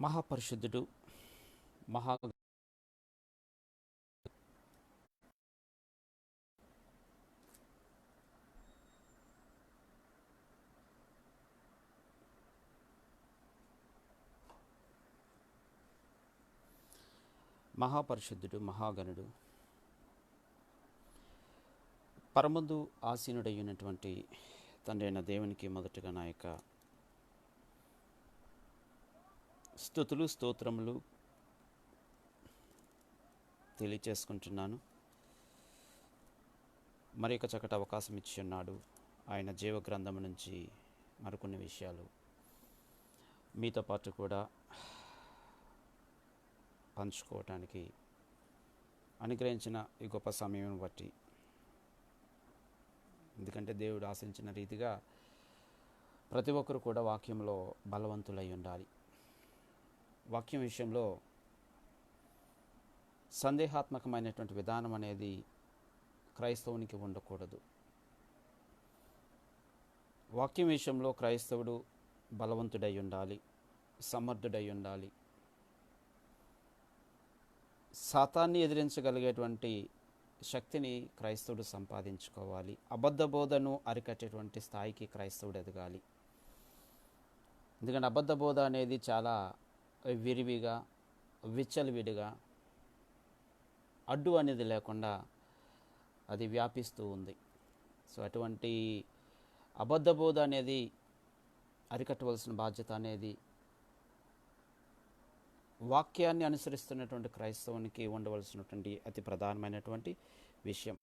మహాపరిశుద్ధుడు మహా మహాపరిశుద్ధుడు మహాగణుడు పరమందు ఆసీనుడయ్యున్నటువంటి తండ్రి అయిన దేవునికి మొదటగా నా యొక్క స్తుతులు స్తోత్రములు తెలియచేసుకుంటున్నాను. మరి ఒక చక్కటి అవకాశం ఇచ్చి ఉన్నాడు. ఆయన జీవ గ్రంథం నుంచి మరికొన్ని విషయాలు మీతో పాటు కూడా పంచుకోవటానికి అనుగ్రహించిన ఈ గొప్ప సమయం బట్టి, ఎందుకంటే దేవుడు ఆశించిన రీతిగా ప్రతి ఒక్కరు కూడా వాక్యంలో బలవంతులై ఉండాలి. వాక్యం విషయంలో సందేహాత్మకమైనటువంటి విధానం అనేది క్రైస్తవునికి ఉండకూడదు. వాక్యం విషయంలో క్రైస్తవుడు బలవంతుడై ఉండాలి, సమర్థుడై ఉండాలి. సాతాన్ని ఎదిరించగలిగేటువంటి శక్తిని క్రైస్తవుడు సంపాదించుకోవాలి. అబద్ధ బోధను అరికట్టేటువంటి స్థాయికి క్రైస్తవుడు ఎదగాలి. ఎందుకంటే అబద్ధ బోధ అనేది చాలా విరివిగా, విచ్చలవిడిగా, అడ్డు అనేది లేకుండా అది వ్యాపిస్తూ ఉంది. సో అటువంటి అబద్ధ బోధ అనేది అరికట్టవలసిన బాధ్యత అనేది వాక్యాన్ని అనుసరిస్తున్నటువంటి క్రైస్తవునికి ఉండవలసినటువంటి అతి ప్రధానమైనటువంటి విషయం.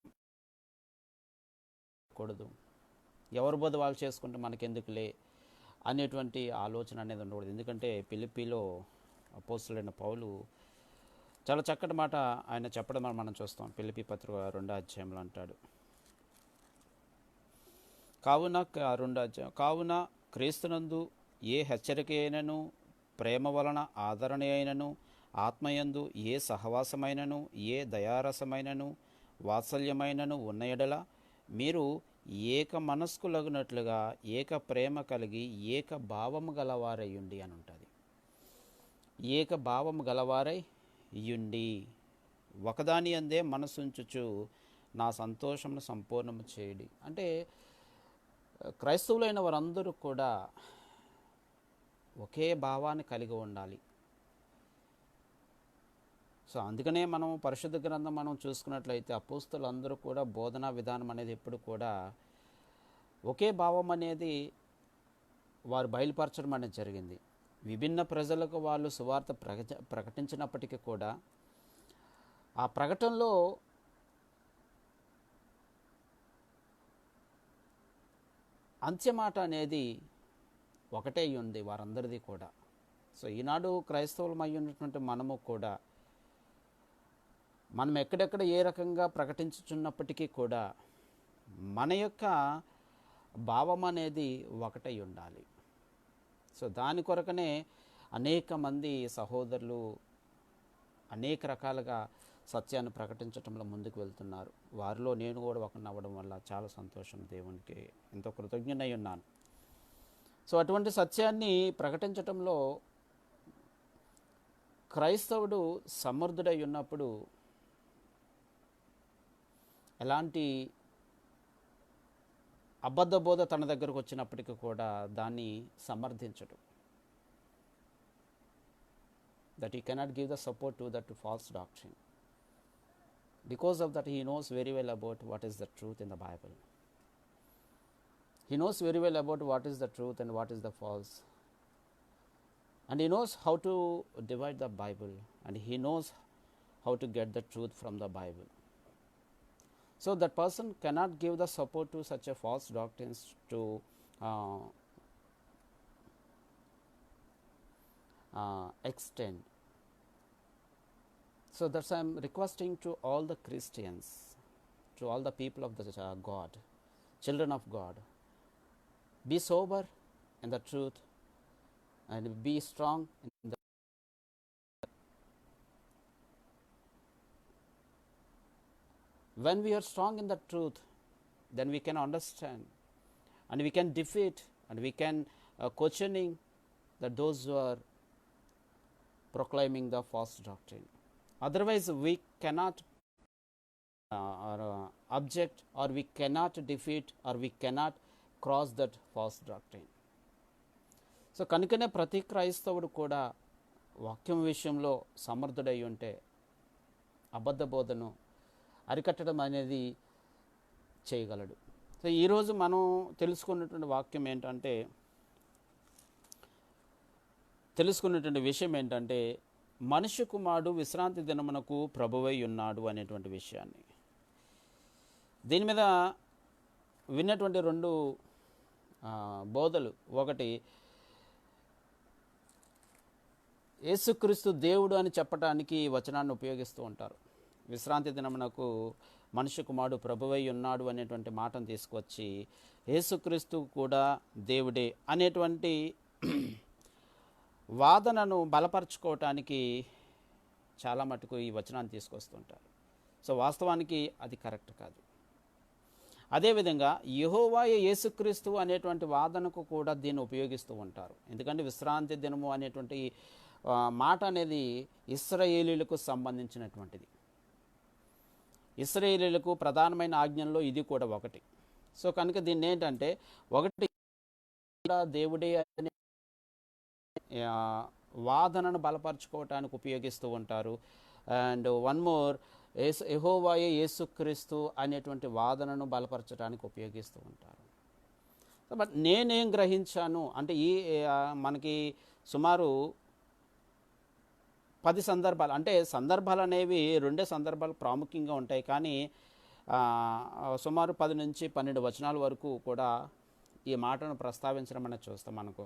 కూడదు, ఎవరి బోధ వాళ్ళు చేసుకుంటే మనకెందుకులే అనేటువంటి ఆలోచన అనేది ఉండకూడదు. ఎందుకంటే ఫిలిప్పీలో అపోస్తలుడైన పౌలు చాలా చక్కటి మాట ఆయన చెప్పడం మనం చూస్తాం. ఫిలిప్పీ పత్రిక 2వ అధ్యాయంలో అంటాడు, కావున క్రీస్తునందు ఏ హెచ్చరిక అయినను, ప్రేమ వలన ఆదరణ అయినను, ఆత్మయందు ఏ సహవాసమైనను, ఏ దయారసమైనను, వాత్సల్యమైనను ఉన్న ఎడల మీరు ఏక మనస్కులగునట్లుగా ఏక ప్రేమ కలిగి ఏక భావము గలవారై ఉండి అని ఉంటుంది. ఏక భావము గలవారై యుండి ఒకదాని అందే మనసుంచుచు నా సంతోషమును సంపూర్ణము చేయడి. అంటే క్రైస్తవులైన వారందరూ కూడా ఒకే భావాన్ని కలిగి ఉండాలి. సో అందుకనే మనం పరిశుద్ధ గ్రంథం మనం చూసుకున్నట్లయితే అపోస్తలులందరూ కూడా బోధనా విధానం అనేది ఎప్పుడు కూడా ఒకే భావం అనేది వారు బయలుపరచడం అనేది జరిగింది. విభిన్న ప్రజలకు వాళ్ళు సువార్త ప్రకటించినప్పటికీ కూడా ఆ ప్రకటనలో అంత్యమాట అనేది ఒకటే ఉంది వారందరిది కూడా. సో ఈనాడు క్రైస్తవులమై ఉన్నటువంటి మనము కూడా మనం ఎక్కడెక్కడ ఏ రకంగా ప్రకటించుచున్నప్పటికీ కూడా మన యొక్క భావం అనేది ఒకటై ఉండాలి. సో దాని కొరకనే అనేక మంది సహోదరులు అనేక రకాలుగా సత్యాన్ని ప్రకటించడంలో ముందుకు వెళ్తున్నారు. వారిలో నేను కూడా ఒకరిని అవ్వడం వల్ల చాలా సంతోషం, దేవునికి ఎంతో కృతజ్ఞునై ఉన్నాను. సో అటువంటి సత్యాన్ని ప్రకటించటంలో క్రైస్తవుడు సమర్థుడై ఉన్నప్పుడు ఎలాంటి అబద్ధ బోధ తన దగ్గరకు వచ్చినప్పటికీ కూడా దాన్ని సమర్థించడు. That he cannot give the support to that false doctrine. Because of that, he knows very well about what is the truth in the Bible. He knows very well about what is the truth and what is the false. And he knows how to divide the Bible, and he knows how to get the truth from the Bible. So that person cannot give the support to such a false doctrines to extend. So that's I am requesting to all the Christians, to all the people of the God, children of God, be sober in the truth and be strong in the when we are strong in the truth, then we can understand and we can defeat and we can questioning that those who are proclaiming the false doctrine. Otherwise, we cannot object, or we cannot defeat, or we cannot cross that false doctrine. So కనుకనే ప్రతి క్రైస్తవుడు కూడా వాక్యం విషయంలో సమర్థుడై ఉంటే అబద్ధ బోధను అరికట్టడం అనేది చేయగలడు. సో ఈరోజు మనం తెలుసుకున్నటువంటి వాక్యం ఏంటంటే, తెలుసుకున్నటువంటి విషయం ఏంటంటే, మనుష్య కుమారుడు విశ్రాంతి దినమునకు ప్రభువై ఉన్నాడు అనేటువంటి విషయాన్ని. దీని మీద విన్నటువంటి రెండు బోధలు, ఒకటి యేసుక్రీస్తు దేవుడు అని చెప్పడానికి ఈ వచనాన్ని ఉపయోగిస్తూ ఉంటారు. విశ్రాంతి దినమునకు మనుష్య కుమారుడు ప్రభువై ఉన్నాడు అనేటువంటి మాటను తీసుకొచ్చి యేసుక్రీస్తు కూడా దేవుడే అనేటువంటి వాదనను బలపరచుకోవటానికి చాలా మటుకు ఈ వచనాన్ని తీసుకొస్తుంటారు. సో వాస్తవానికి అది కరెక్ట్ కాదు. అదేవిధంగా యెహోవాయే యేసుక్రీస్తు అనేటువంటి వాదనకు కూడా దీన్ని ఉపయోగిస్తూ ఉంటారు. ఎందుకంటే విశ్రాంతి దినము అనేటువంటి మాట అనేది ఇశ్రాయేలీయులకు సంబంధించినటువంటిది. ఇశ్రాయేలీయులకు ప్రధానమైన ఆజ్ఞల్లో ఇది కూడా ఒకటి. సో కనుక దీన్ని ఏంటంటే, ఒకటి దేవుడే అనే వాదనను బలపరచుకోవటానికి ఉపయోగిస్తూ ఉంటారు. అండ్ వన్ మోర్, యెహోవాయే యేసుక్రీస్తు అనేటువంటి వాదనను బలపరచడానికి ఉపయోగిస్తూ ఉంటారు. బట్ నేనేం గ్రహించాను అంటే, ఈ మనకి సుమారు 10 సందర్భాలు, అంటే సందర్భాలు అనేవి 2 సందర్భాలు ప్రాముఖ్యంగా ఉంటాయి, కానీ సుమారు 10 నుంచి 12 వచనాల వరకు కూడా ఈ మాటను ప్రస్తావించడం అనేది చూస్తాం. మనకు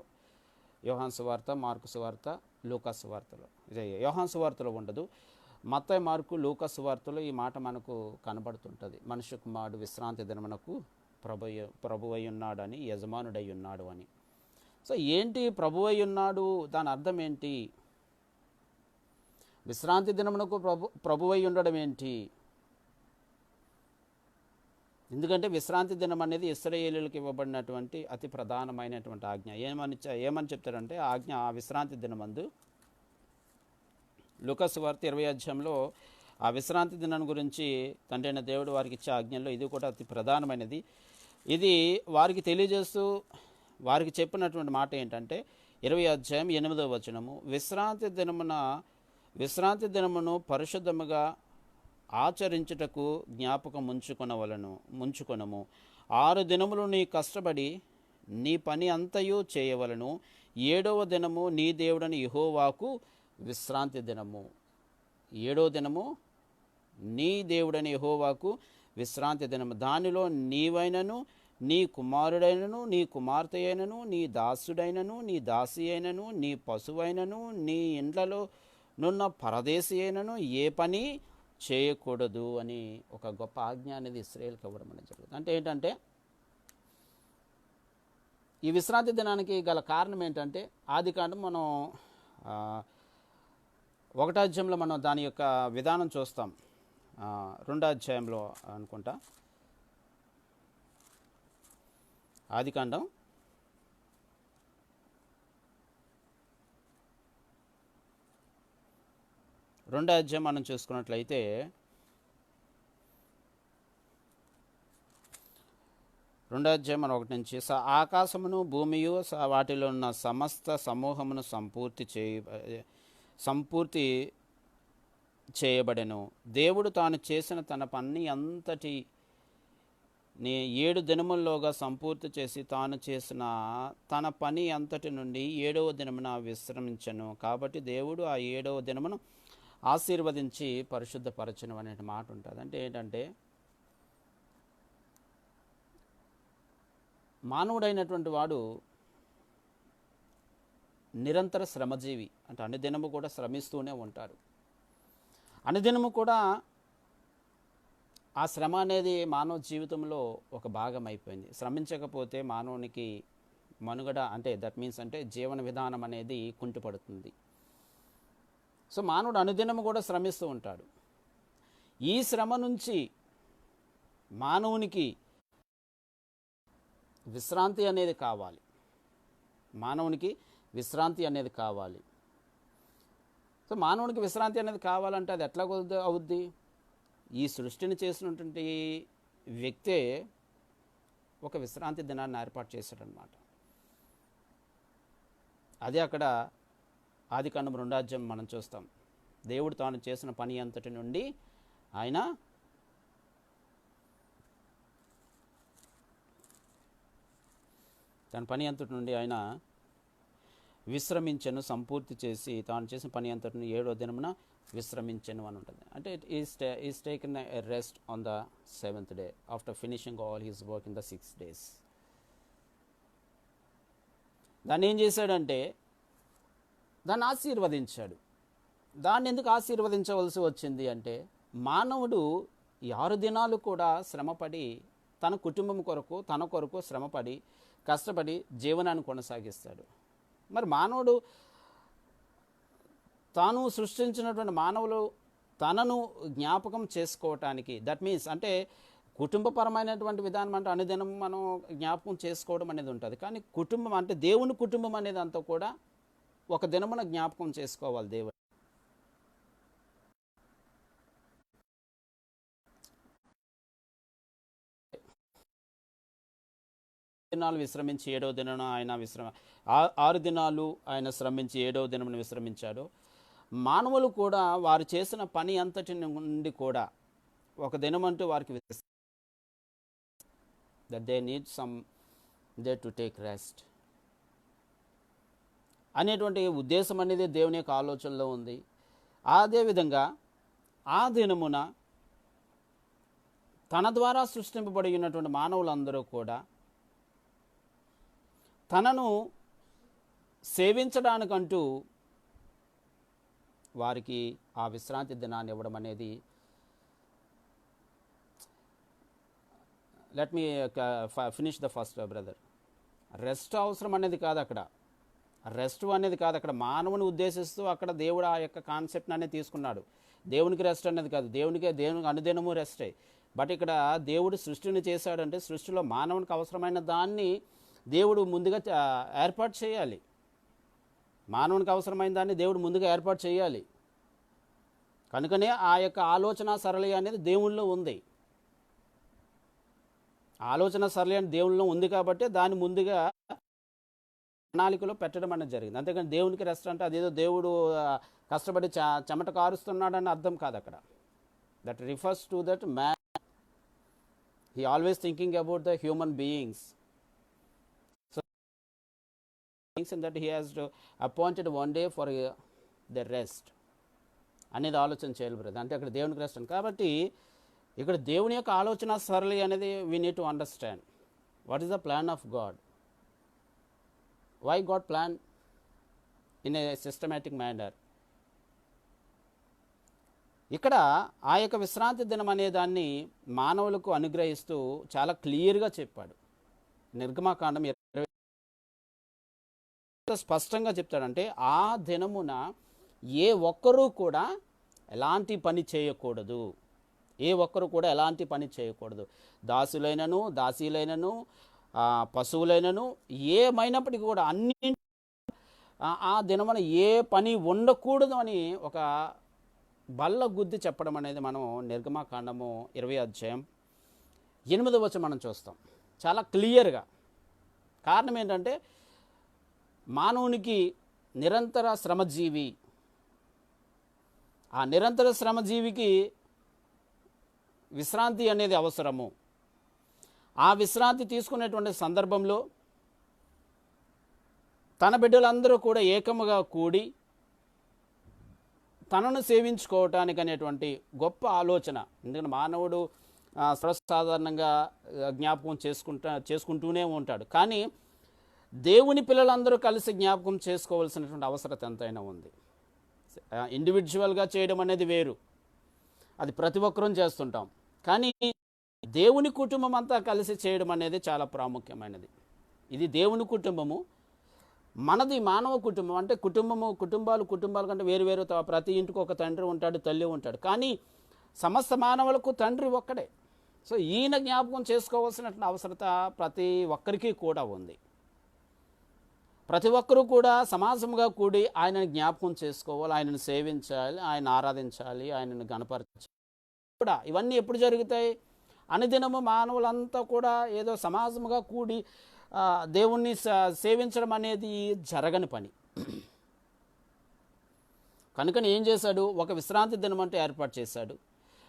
యోహాను సువార్త, మార్కు సువార్త, లూకా సువార్తలో, ఇదే యోహాను సువార్తలో ఉండదు, మత్తయి, మార్కు, లూకా సువార్తలో ఈ మాట మనకు కనబడుతుంటుంది. మనుష్య కుమారుడు విశ్రాంతి దినమునకు ప్రభువై ఉన్నాడని, యజమానుడై ఉన్నాడు అని. సో ఏంటి ప్రభువై ఉన్నాడు, దాని అర్థం ఏంటి? విశ్రాంతి దినమునకు ప్రభువై ఉండడం ఏంటి? ఎందుకంటే విశ్రాంతి దినం అనేది ఇశ్రాయేలీయులకు ఇవ్వబడినటువంటి అతి ప్రధానమైనటువంటి ఆజ్ఞ. ఏమని చెప్తారంటే, ఆజ్ఞ ఆ విశ్రాంతి దినమందు లూకా సువార్త 20వ అధ్యాయంలో ఆ విశ్రాంతి దినం గురించి తండ్రి అయిన దేవుడు వారికి ఇచ్చే ఆజ్ఞల్లో ఇది కూడా అతి ప్రధానమైనది. ఇది వారికి తెలియజేస్తూ వారికి చెప్పినటువంటి మాట ఏంటంటే, 20వ అధ్యాయం 8వ వచనము, విశ్రాంతి దినమును పరిశుద్ధముగా ఆచరించుటకు జ్ఞాపకం ముంచుకొనము. 6 దినములు నీ కష్టపడి నీ పని అంతయు చేయవలను. 7వ దినము నీ దేవుడని యెహోవాకు విశ్రాంతి దినము. 7వ దినము నీ దేవుడని యెహోవాకు విశ్రాంతి దినము. దానిలో నీవైనను, నీ కుమారుడైనను, నీ కుమార్తె అయినను, నీ దాసుడైనను, నీ దాసి అయినను, నీ పశువైనను, నీ ఇండ్లలో నున్న పరదేశి అయినను ఏ పని చేయకూడదు అని ఒక గొప్ప ఆజ్ఞ అనేది ఇశ్రాయేలుకి ఇవ్వడం అనేది జరుగుతుంది. అంటే ఏంటంటే, ఈ విశ్రాంతి దినానికి గల కారణం ఏంటంటే, ఆదికాండం మనం 1వ అధ్యాయంలో మనం దాని యొక్క విధానం చూస్తాం. 2వ అధ్యాయంలో అనుకుంటా, ఆదికాండం 2వ అధ్యాయం మనం చూసుకున్నట్లయితే, 2వ అధ్యాయం మనం 1 నుంచి, ఆకాశమును భూమియు వాటిలో ఉన్న సమస్త సమూహమును సంపూర్తి చేయబడెను. దేవుడు తాను చేసిన తన పని అంతటి 7 దినముల్లోగా సంపూర్తి చేసి తాను చేసిన తన పని అంతటి నుండి 7వ దినమున విశ్రమించెను. కాబట్టి దేవుడు ఆ 7వ దినమును ఆశీర్వదించి పరిశుద్ధపరచను అనే మాట ఉంటుంది. అంటే ఏంటంటే, మానవుడైనటువంటి వాడు నిరంతర శ్రమజీవి. అంటే అనుదినము కూడా శ్రమిస్తూనే ఉంటాడు. అనుదినము కూడా ఆ శ్రమ అనేది మానవ జీవితంలో ఒక భాగం అయిపోయింది. శ్రమించకపోతే మానవునికి మనుగడ, అంటే దట్ మీన్స్ అంటే జీవన విధానం అనేది కుంటుపడుతుంది. సో మానవుడు అనుదినము కూడా శ్రమిస్తూ ఉంటాడు. ఈ శ్రమ నుంచి మానవునికి విశ్రాంతి అనేది కావాలి. మానవునికి విశ్రాంతి అనేది కావాలి. సో మానవునికి విశ్రాంతి అనేది కావాలంటే అది ఎట్లా అవుద్ది? ఈ సృష్టిని చేసినటువంటి వ్యక్తే ఒక విశ్రాంతి దినాన్ని ఏర్పాటు చేశాడనమాట. అదే అక్కడ ఆదికాండం 2వ అధ్యాయం మనం చూస్తాం. దేవుడు తాను చేసిన పని అంతటి నుండి ఆయన విశ్రమించను, సంపూర్తి చేసి తాను చేసిన పని అంతటిని 7వ దినమున విశ్రమించను అని ఉంటుంది. అంటే is taken a rest on the 7th day after finishing all his work in the 6 days. దాన్ని ఏం చేశాడంటే దాన్ని ఆశీర్వదించాడు. దాన్ని ఎందుకు ఆశీర్వదించవలసి వచ్చింది అంటే మానవుడు ఈ 6 దినాలు కూడా శ్రమపడి తన కుటుంబం కొరకు తన కొరకు శ్రమపడి కష్టపడి జీవనాన్ని కొనసాగిస్తాడు. మరి మానవుడు తాను సృష్టించినటువంటి మానవులు తనను జ్ఞాపకం చేసుకోవటానికి, దట్ మీన్స్ అంటే కుటుంబపరమైనటువంటి విధానం అంటే అనుదినం మనం జ్ఞాపకం చేసుకోవడం అనేది ఉంటుంది. కానీ కుటుంబం అంటే దేవుని కుటుంబం అనేది అంతా కూడా ఒక దినమున జ్ఞాపకం చేసుకోవాలి. దేవుడు దినాలు విశ్రమించి 7వ దినమున ఆయన 6 దినాలు ఆయన శ్రమించి 7వ దినమున విశ్రమించాడు. మానవులు కూడా వారు చేసిన పని అంతటి నుండి కూడా ఒక దినమంటూ వారికి that they need some day to take rest అనేటువంటి ఉద్దేశం అనేది దేవుని యొక్క ఆలోచనలో ఉంది. అదేవిధంగా ఆ దినమున తన ద్వారా సృష్టింపబడి ఉన్నటువంటి మానవులందరూ కూడా తనను సేవించడానికంటూ వారికి ఆ విశ్రాంతి దినాన్ని ఇవ్వడం అనేది, let me finish the first brother. Rest అవసరం అనేది కాదు అక్కడ, రెస్ట్ అనేది కాదు అక్కడ. మానవుని ఉద్దేశిస్తూ అక్కడ దేవుడు ఆ యొక్క కాన్సెప్ట్ అనేది తీసుకున్నాడు. దేవునికి రెస్ట్ అనేది కాదు, దేవునికి అనుదినము రెస్టే. బట్ ఇక్కడ దేవుడు సృష్టిని చేశాడంటే సృష్టిలో మానవునికి అవసరమైన దాన్ని దేవుడు ముందుగా ఏర్పాటు చేయాలి. మానవునికి అవసరమైన దాన్ని దేవుడు ముందుగా ఏర్పాటు చేయాలి. కనుకనే ఆ యొక్క ఆలోచన సరళి అనేది దేవుళ్ళలో ఉంది. ఆలోచన సరళి అనేది దేవుళ్ళలో ఉంది కాబట్టి దాన్ని ముందుగా ప్రణాళికలో పెట్టడం అనేది జరిగింది. అంతేకాని దేవునికి రెస్ట్ అంటే అదేదో దేవుడు కష్టపడి చెమట కారుస్తున్నాడని అర్థం కాదు అక్కడ. That refers to that man. He always thinking about the human beings. And that he has appointed one day for the rest అనేది ఆలోచన చేయాలి బ్రదర్. అంటే అక్కడ దేవునికి రెస్ట్ అని. కాబట్టి ఇక్కడ దేవుని యొక్క ఆలోచన సరళి అనేది we need to understand what is the plan of God. Why God plan in a systematic manner. ఇక్కడ ఆ యొక్క విశ్రాంతి దినం అనే దాన్ని మానవులకు అనుగ్రహిస్తూ చాలా క్లియర్గా చెప్పాడు. నిర్గమాకాండం స్పష్టంగా చెప్తాడంటే ఆ దినమున ఏ ఒక్కరూ కూడా ఎలాంటి పని చేయకూడదు. ఏ ఒక్కరు కూడా ఎలాంటి పని చేయకూడదు. దాసులైనను దాసీలైనను పశువులైనను ఏమైనప్పటికీ కూడా అన్ని ఆ దినమున ఏ పని ఉండకూడదు అని ఒక బల్ల గుద్ది చెప్పడం అనేది మనం నిర్గమాకాండము 20వ అధ్యాయం 8వ వచనం మనం చూస్తాం చాలా క్లియర్గా. కారణం ఏంటంటే మానవునికి నిరంతర శ్రమజీవి, ఆ నిరంతర శ్రమజీవికి విశ్రాంతి అనేది అవసరము. ఆ విశ్రాంతి తీసుకునేటువంటి సందర్భంలో తన బిడ్డలందరూ కూడా ఏకముగా కూడి తనను సేవించుకోవటానికి అనేటువంటి గొప్ప ఆలోచన. ఎందుకంటే మానవుడు సర్వసాధారణంగా జ్ఞాపకం చేసుకుంటూనే ఉంటాడు. కానీ దేవుని పిల్లలందరూ కలిసి జ్ఞాపకం చేసుకోవాల్సినటువంటి అవసరత ఎంతైనా ఉంది. ఇండివిజువల్గా చేయడం అనేది వేరు, అది ప్రతి ఒక్కరూ చేస్తుంటాం. కానీ దేవుని కుటుంబం అంతా కలిసి చేయడం అనేది చాలా ప్రాముఖ్యమైనది. ఇది దేవుని కుటుంబము, మనది మానవ కుటుంబం. అంటే కుటుంబాల కంటే వేరు వేరు, ప్రతి ఇంటికి ఒక తండ్రి ఉంటాడు, తల్లి ఉంటాడు. కానీ సమస్త మానవులకు తండ్రి ఒక్కడే. సో ఈయన జ్ఞాపకం చేసుకోవాల్సినటువంటి అవసరత ప్రతి ఒక్కరికి కూడా ఉంది. ప్రతి ఒక్కరూ కూడా సమాజంగా కూడి ఆయనను జ్ఞాపకం చేసుకోవాలి, ఆయనను సేవించాలి, ఆయన ఆరాధించాలి, ఆయనను గణపరచాలి కూడా. ఇవన్నీ ఎప్పుడు జరుగుతాయి? అనుదినము మానవులంతా కూడా ఏదో సమాజముగా కూడి దేవుణ్ణి సేవించడం అనేది జరగని పని. కనుకని ఏం చేశాడు? ఒక విశ్రాంతి దినం అంటూ ఏర్పాటు చేశాడు.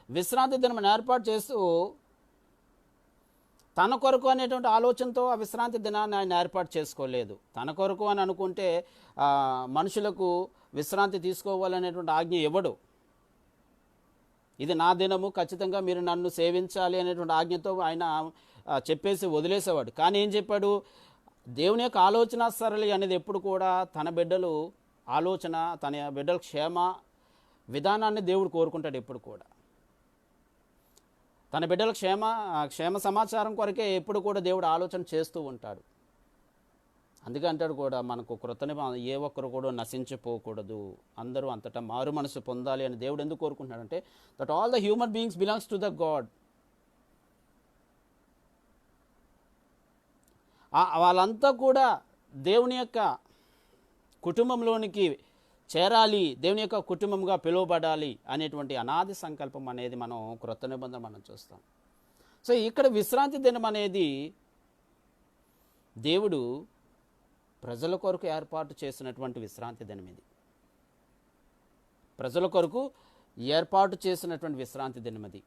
విశ్రాంతి దినం ఏర్పాటు చేస్తూ తన కొరకు అనేటువంటి ఆలోచనతో ఆ విశ్రాంతి దినాన్ని ఆయన ఏర్పాటు చేసుకోలేదు. తన కొరకు అని అనుకుంటే మనుషులకు విశ్రాంతి తీసుకోవాలనేటువంటి ఆజ్ఞ ఇవ్వడు. ఇది నా దినము, ఖచ్చితంగా మీరు నన్ను సేవించాలి అనేటువంటి ఆజ్ఞతో ఆయన చెప్పేసి వదిలేసేవాడు. కానీ ఏం చెప్పాడు? దేవుని యొక్క ఆలోచన సరళి అనేది ఎప్పుడు కూడా తన బిడ్డలు ఆలోచన, తన బిడ్డల క్షేమ విధానాన్ని దేవుడు కోరుకుంటాడు. ఎప్పుడు కూడా తన బిడ్డల క్షేమ సమాచారం కొరకే ఎప్పుడు కూడా దేవుడు ఆలోచన చేస్తూ ఉంటాడు. అందుకే అంటాడు కూడా, మనకు కృత నిబంధన ఏ ఒక్కరు కూడా నశించిపోకూడదు, అందరూ అంతటా మారు మనసు పొందాలి అని దేవుడు ఎందుకు కోరుకుంటున్నాడంటే that all the human beings belongs to the God. వాళ్ళంతా కూడా దేవుని యొక్క కుటుంబంలోనికి చేరాలి, దేవుని యొక్క కుటుంబంగా పిలువబడాలి అనేటువంటి అనాది సంకల్పం అనేది మనం క్రొత్త నిబంధన మనం చూస్తాం. సో ఇక్కడ విశ్రాంతి దినం అనేది దేవుడు ప్రజల కొరకు ఏర్పాటు చేసినటువంటి విశ్రాంతి దినం. ఇది ప్రజల కొరకు ఏర్పాటు చేసినటువంటి విశ్రాంతి దినం అది.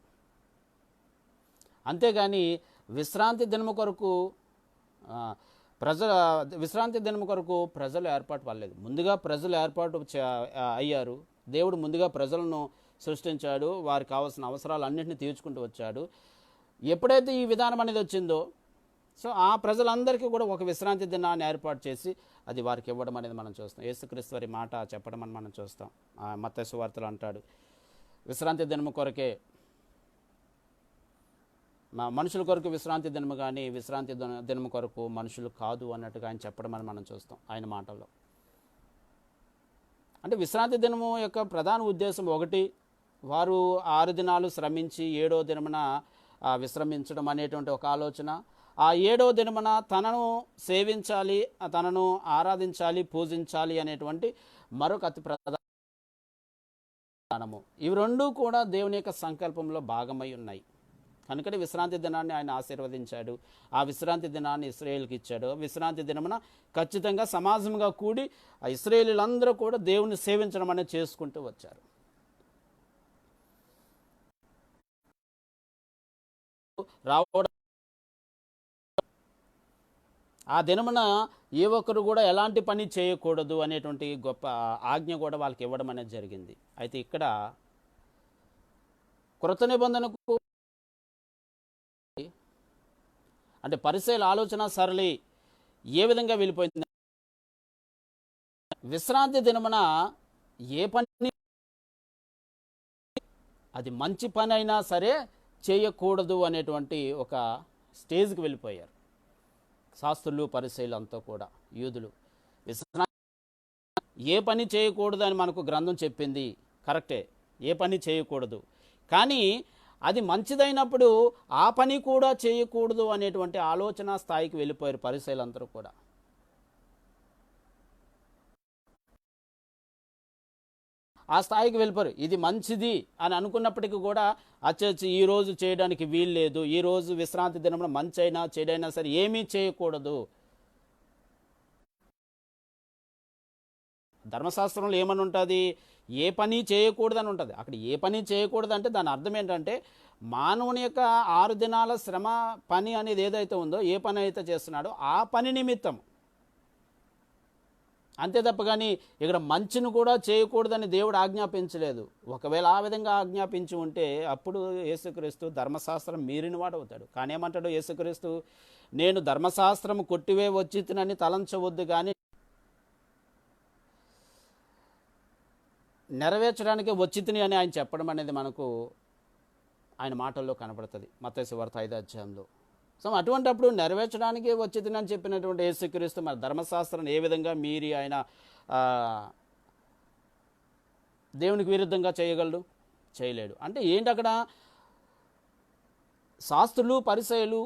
అంతేగాని విశ్రాంతి దినము కొరకు విశ్రాంతి దినం కొరకు ప్రజలు ఏర్పాటు పడలేదు. ముందుగా ప్రజలు ఏర్పాటు అయ్యారు. దేవుడు ముందుగా ప్రజలను సృష్టించాడు, వారికి కావాల్సిన అవసరాలన్నింటినీ తీర్చుకుంటూ వచ్చాడు. ఎప్పుడైతే ఈ విధానం అనేది వచ్చిందో, సో ఆ ప్రజలందరికీ కూడా ఒక విశ్రాంతి దినాన్ని ఏర్పాటు చేసి అది వారికి ఇవ్వడం అనేది మనం చూస్తాం. యేసుక్రీస్తు వారి మాట చెప్పడం అని మనం చూస్తాం. మత్తయి సువార్తలో అంటాడు, విశ్రాంతి దినము కొరకే, మనుషుల కొరకు విశ్రాంతి దినము కానీ విశ్రాంతి దినము కొరకు మనుషులు కాదు అన్నట్టుగా ఆయన చెప్పడం అని మనం చూస్తాం ఆయన మాటల్లో. అంటే విశ్రాంతి దినము యొక్క ప్రధాన ఉద్దేశం ఒకటి, వారు 6 దినాలు శ్రమించి 7వ దినమున విశ్రమించడం అనేటువంటి ఒక ఆలోచన. ఆ 7వ దినమున తనను సేవించాలి, తనను ఆరాధించాలి, పూజించాలి అనేటువంటి మరొక అతి ప్రధానము. ఇవి రెండూ కూడా దేవుని యొక్క సంకల్పంలో భాగమై ఉన్నాయి. కనుకనే విశ్రాంతి దినాన్ని ఆయన ఆశీర్వదించాడు. ఆ విశ్రాంతి దినాన్ని ఇశ్రాయేలుకి ఇచ్చాడు. విశ్రాంతి దినమున ఖచ్చితంగా సమాజంగా కూడి ఆ ఇశ్రాయేలీలందరూ కూడా దేవుని సేవించడం అనేది చేసుకుంటూ వచ్చారు. రావడం ఆ దినమున ఏ ఒక్కరు కూడా ఎలాంటి పని చేయకూడదు అనేటువంటి గొప్ప ఆజ్ఞ కూడా వాళ్ళకి ఇవ్వడం అనేది జరిగింది. అయితే ఇక్కడ కృత నిబంధనకు అంటే పరిసయ్యుల ఆలోచన సరళి ఏ విధంగా వెళ్ళిపోయింది? విశ్రాంతి దినమున ఏ పని, అది మంచి పని అయినా సరే చేయకూడదు అనేటువంటి ఒక స్టేజ్కి వెళ్ళిపోయారు శాస్త్రులు, పరిసయ్యులు అంతా కూడా. యూదులు ఏ పని చేయకూడదు అని మనకు గ్రంథం చెప్పింది, కరెక్టే, ఏ పని చేయకూడదు. కానీ అది మంచిదైనప్పుడు ఆ పని కూడా చేయకూడదు అనేటువంటి ఆలోచన స్థాయికి వెళ్ళిపోయారు పరిసయ్యులందరూ కూడా. ఆ స్థాయికి వెళ్ళిపోయారు. ఇది మంచిది అని అనుకున్నప్పటికీ కూడా అచ్చచ్చి ఈరోజు చేయడానికి వీలు లేదు, ఈరోజు విశ్రాంతి దినంలో మంచి అయినా చెడైనా సరే ఏమీ చేయకూడదు. ధర్మశాస్త్రంలో ఏమని ఉంటుంది? ఏ పని చేయకూడదని ఉంటుంది. అక్కడ ఏ పని చేయకూడదు అంటే దాని అర్థం ఏంటంటే మానవుని యొక్క 6 దినాల శ్రమ పని అనేది ఏదైతే ఉందో, ఏ పని అయితే చేస్తున్నాడో ఆ పని నిమిత్తం, అంతే తప్ప కానీ ఇక్కడ మంచిని కూడా చేయకూడదని దేవుడు ఆజ్ఞాపించలేదు. ఒకవేళ ఆ విధంగా ఆజ్ఞాపించి ఉంటే అప్పుడు యేసుక్రీస్తు ధర్మశాస్త్రం మీరిన వాడు అవుతాడు. కానీ ఏమంటాడు యేసుక్రీస్తు? నేను ధర్మశాస్త్రం కొట్టివే వచ్చితినని తలంచవద్దు, కానీ నెరవేర్చడానికి వచ్చితిని అని ఆయన చెప్పడం అనేది మనకు ఆయన మాటల్లో కనపడుతుంది మత్తయి సువార్త 5వ అధ్యాయంలో. సో అటువంటిప్పుడు నెరవేర్చడానికి వచ్చితిని అని చెప్పినటువంటి యేసుక్రీస్తు మరి ధర్మశాస్త్రాన్ని ఏ విధంగా మీరి ఆయన దేవునికి విరుద్ధంగా చేయగలడు? చేయలేడు. అంటే ఏంటి అక్కడ? శాస్త్రులు, పరిసయ్యులు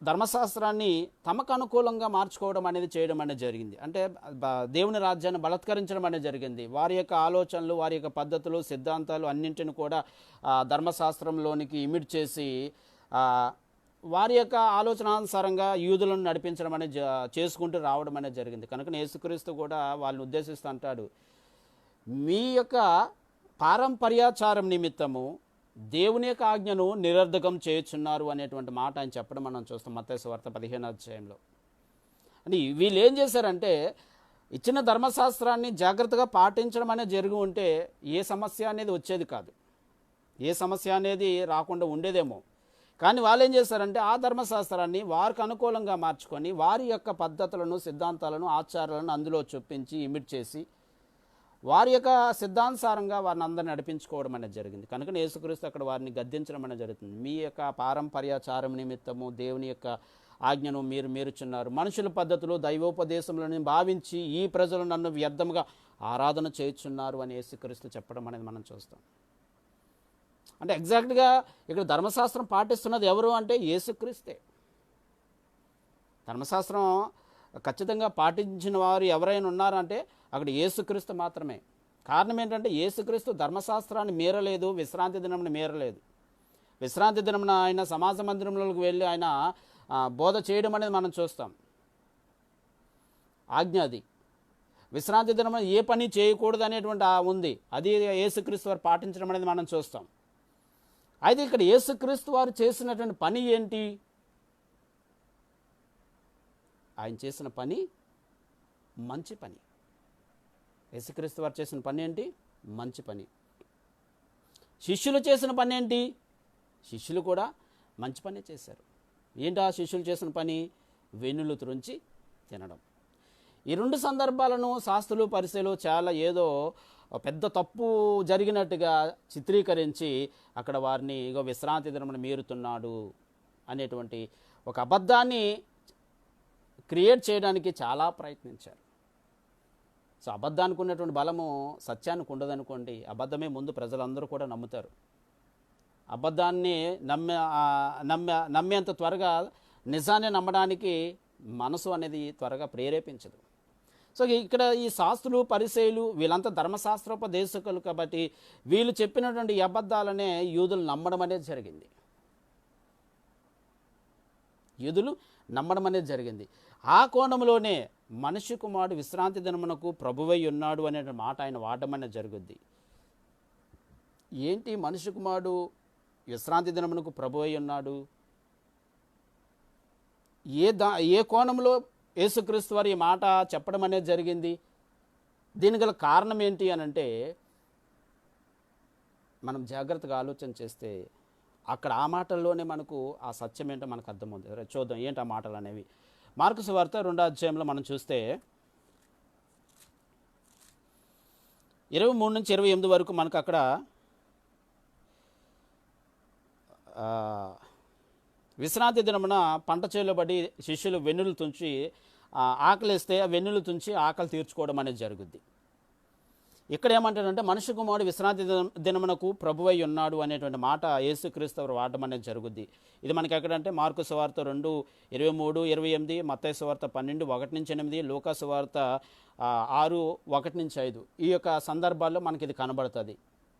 ధర్మశాస్త్రాన్ని తమకు అనుకూలంగా మార్చుకోవడం అనేది చేయడం అనేది జరిగింది. అంటే దేవుని రాజ్యాన్ని బలత్కరించడం అనేది జరిగింది. వారి యొక్క ఆలోచనలు, వారి యొక్క పద్ధతులు, సిద్ధాంతాలు అన్నింటిని కూడా ధర్మశాస్త్రంలోనికి ఇమిడ్ చేసి వారి యొక్క ఆలోచనానుసారంగా యూదులను నడిపించడం అనేది చేసుకుంటూ రావడం అనేది జరిగింది. కనుక యేసుక్రీస్తు కూడా వాళ్ళని ఉద్దేశిస్తూ అంటాడు, మీ యొక్క పారంపర్యాచారం నిమిత్తము దేవుని యొక్క ఆజ్ఞను నిరర్ధకం చేయుచున్నారు అనేటువంటి మాట ఆయన చెప్పడం మనం చూస్తాం మత్తయి సువార్త 15వ అధ్యాయంలో. అని వీళ్ళు ఏం చేశారంటే ఇచ్చిన ధర్మశాస్త్రాన్ని జాగ్రత్తగా పాటించడం అనేది జరిగి ఉంటే ఏ సమస్య అనేది వచ్చేది కాదు, ఏ సమస్య అనేది రాకుండా ఉండేదేమో. కానీ వాళ్ళు ఏం చేశారంటే ఆ ధర్మశాస్త్రాన్ని వారికి అనుకూలంగా మార్చుకొని వారి యొక్క పద్ధతులను, సిద్ధాంతాలను, ఆచారాలను అందులో చొప్పించి ఇమిట్ చేసి వారి యొక్క సిద్ధాంతానుసారంగా వారిని అందరిని నడిపించుకోవడం అనేది జరిగింది. కనుక యేసుక్రీస్తు అక్కడ వారిని గద్దించడం అనేది జరుగుతుంది. మీ యొక్క పారంపర్యాచారం నిమిత్తము దేవుని యొక్క ఆజ్ఞను మీరు మీరుచున్నారు, మనుషుల పద్ధతులు దైవోపదేశములను భావించి ఈ ప్రజలు నన్ను వ్యర్థముగా ఆరాధన చేయుచున్నారు అని యేసుక్రీస్తు చెప్పడం అనేది మనం చూస్తాం. అంటే ఎగ్జాక్ట్గా ఇక్కడ ధర్మశాస్త్రం పాటిస్తున్నది ఎవరు అంటే యేసుక్రీస్తే. ధర్మశాస్త్రం ఖచ్చితంగా పాటించిన వారు ఎవరైనా ఉన్నారంటే అక్కడ యేసుక్రీస్తు మాత్రమే. కారణం ఏంటంటే యేసుక్రీస్తు ధర్మశాస్త్రాన్ని మీరలేదు, విశ్రాంతి దినమును మీరలేదు. విశ్రాంతి దినమున ఆయన సమాజ మందిరంలోకి వెళ్ళి ఆయన బోధ చేయడం అనేది మనం చూస్తాం. ఆజ్ఞ అది. విశ్రాంతి దినమున ఏ పని చేయకూడదు అనేటువంటి ఉంది, అది యేసుక్రీస్తు వారు పాటించడం అనేది మనం చూస్తాం. అయితే ఇక్కడ యేసుక్రీస్తు వారు చేసినటువంటి పని ఏంటి? ఆయన చేసిన పని మంచి పని. యేసుక్రీస్తు వారు చేసిన పని ఏంటి? మంచి పని. శిష్యులు చేసిన పని ఏంటి? శిష్యులు కూడా మంచి పని చేశారు. ఏంటి ఆ శిష్యులు చేసిన పని? వెన్నులు త్రుంచి తినడం. ఈ రెండు సందర్భాలను శాస్త్రులు, పరిసయ్యులు చాలా ఏదో పెద్ద తప్పు జరిగినట్టుగా చిత్రీకరించి అక్కడ వారిని ఇగో విశ్రాంతి దినమున మీరుతున్నాడు అనేటువంటి ఒక అబద్ధాన్ని క్రియేట్ చేయడానికి చాలా ప్రయత్నించారు. సో అబద్ధానికి ఉన్నటువంటి బలము సత్యానికి ఉండదనుకోండి, అబద్ధమే ముందు ప్రజలందరూ కూడా నమ్ముతారు. అబద్ధాన్ని నమ్మేంత త్వరగా నిజాన్ని నమ్మడానికి మనసు అనేది త్వరగా ప్రేరేపించదు. సో ఇక్కడ ఈ శాస్త్రులు, పరిసయ్యులు వీళ్ళంతా ధర్మశాస్త్రోపదేశకులు కాబట్టి వీళ్ళు చెప్పినటువంటి ఈ అబద్ధాలనే యూదులు నమ్మడం అనేది జరిగింది. యూదులు నమ్మడం అనేది జరిగింది. ఆ కోణంలోనే మనిషి కుమారుడు విశ్రాంతి దినమునకు ప్రభువై ఉన్నాడు అనే మాట ఆయన వాడడం అనేది జరుగుద్ది. ఏంటి మనిషి కుమారుడు విశ్రాంతి దినమునకు ప్రభువై ఉన్నాడు? ఏ కోణంలో యేసుక్రీస్తు వారి ఈ మాట చెప్పడం అనేది జరిగింది? దీనికి గల కారణం ఏంటి అని అంటే మనం జాగ్రత్తగా ఆలోచన చేస్తే అక్కడ ఆ మాటల్లోనే మనకు ఆ సత్యం ఏంటో మనకు అర్థమవుతుంది. చూద్దాం ఏంటి ఆ మాటలు అనేవి. మార్కు సువార్త 2వ అధ్యాయంలో మనం చూస్తే 23 నుంచి 28 వరకు మనకు అక్కడ విశ్రాంతి దినమున పంట చేలో పడి శిష్యులు వెన్నులు తుంచి ఆకలిస్తే ఆ వెన్నులు తుంచి ఆకలి తీర్చుకోవడం అనేది జరుగుద్ది. ఇక్కడ ఏమంటాడంటే మనిషి కుమారుడు విశ్రాంతి దినమునకు ప్రభువై ఉన్నాడు అనేటువంటి మాట యేసుక్రీస్తు వాడడం అనేది జరుగుద్ది. ఇది మనకి ఎక్కడంటే మార్కు సువార్త 2:23-28, మత్తయి సువార్త 12:1-8, లూకా సువార్త 6:1-5 ఈ యొక్క సందర్భాల్లో మనకి ఇది కనబడుతుంది.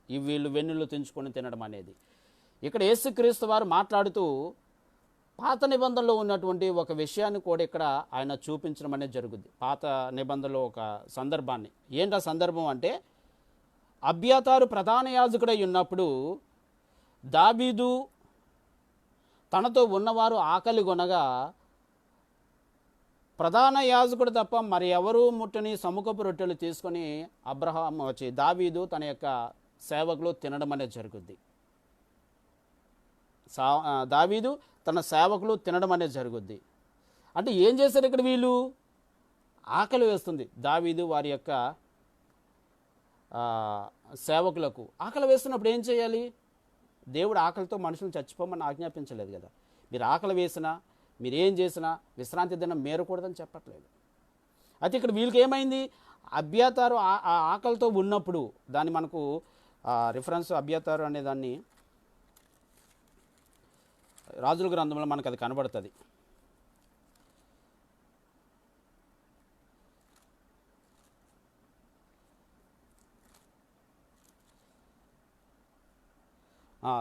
ఈ వీళ్ళు వెన్నులు తుంచుకొని తినడం అనేది. ఇక్కడ యేసుక్రీస్తు వారు మాట్లాడుతూ పాత నిబంధనలో ఉన్నటువంటి ఒక విషయాన్ని కూడా ఇక్కడ ఆయన చూపించడం అనేది జరుగుద్ది. పాత నిబంధనలో ఒక సందర్భాన్ని. ఏంటి ఆ సందర్భం అంటే అబ్యాతారు ప్రధాన యాజకుడై ఉన్నప్పుడు దావీదు తనతో ఉన్నవారు ఆకలి కొనగా ప్రధాన యాజకుడు తప్ప మరి ఎవరూ ముట్టని సముఖపు రొట్టెలు తీసుకొని దావీదు తన యొక్క సేవకులు తినడం అనేది జరుగుద్ది. దావీదు తన సేవకులు తినడం అనేది జరుగుద్ది. అంటే ఏం చేశారు ఇక్కడ వీళ్ళు? ఆకలి వేస్తుంది దావీదు వారి యొక్క సేవకులకు. ఆకలి వేస్తున్నప్పుడు ఏం చేయాలి? దేవుడు ఆకలితో మనుషులు చచ్చిపోమని ఆజ్ఞాపించలేదు కదా. మీరు ఆకలి వేసినా, మీరు ఏం చేసినా విశ్రాంతి దినం మేరకూడదని చెప్పట్లేదు. అయితే ఇక్కడ వీళ్ళకి ఏమైంది? అబ్యాతారు ఆకలితో ఉన్నప్పుడు, దాన్ని మనకు రిఫరెన్స్ అబ్యాతారు అనే దాన్ని రాజుల గ్రంథంలో మనకు అది కనబడుతుంది.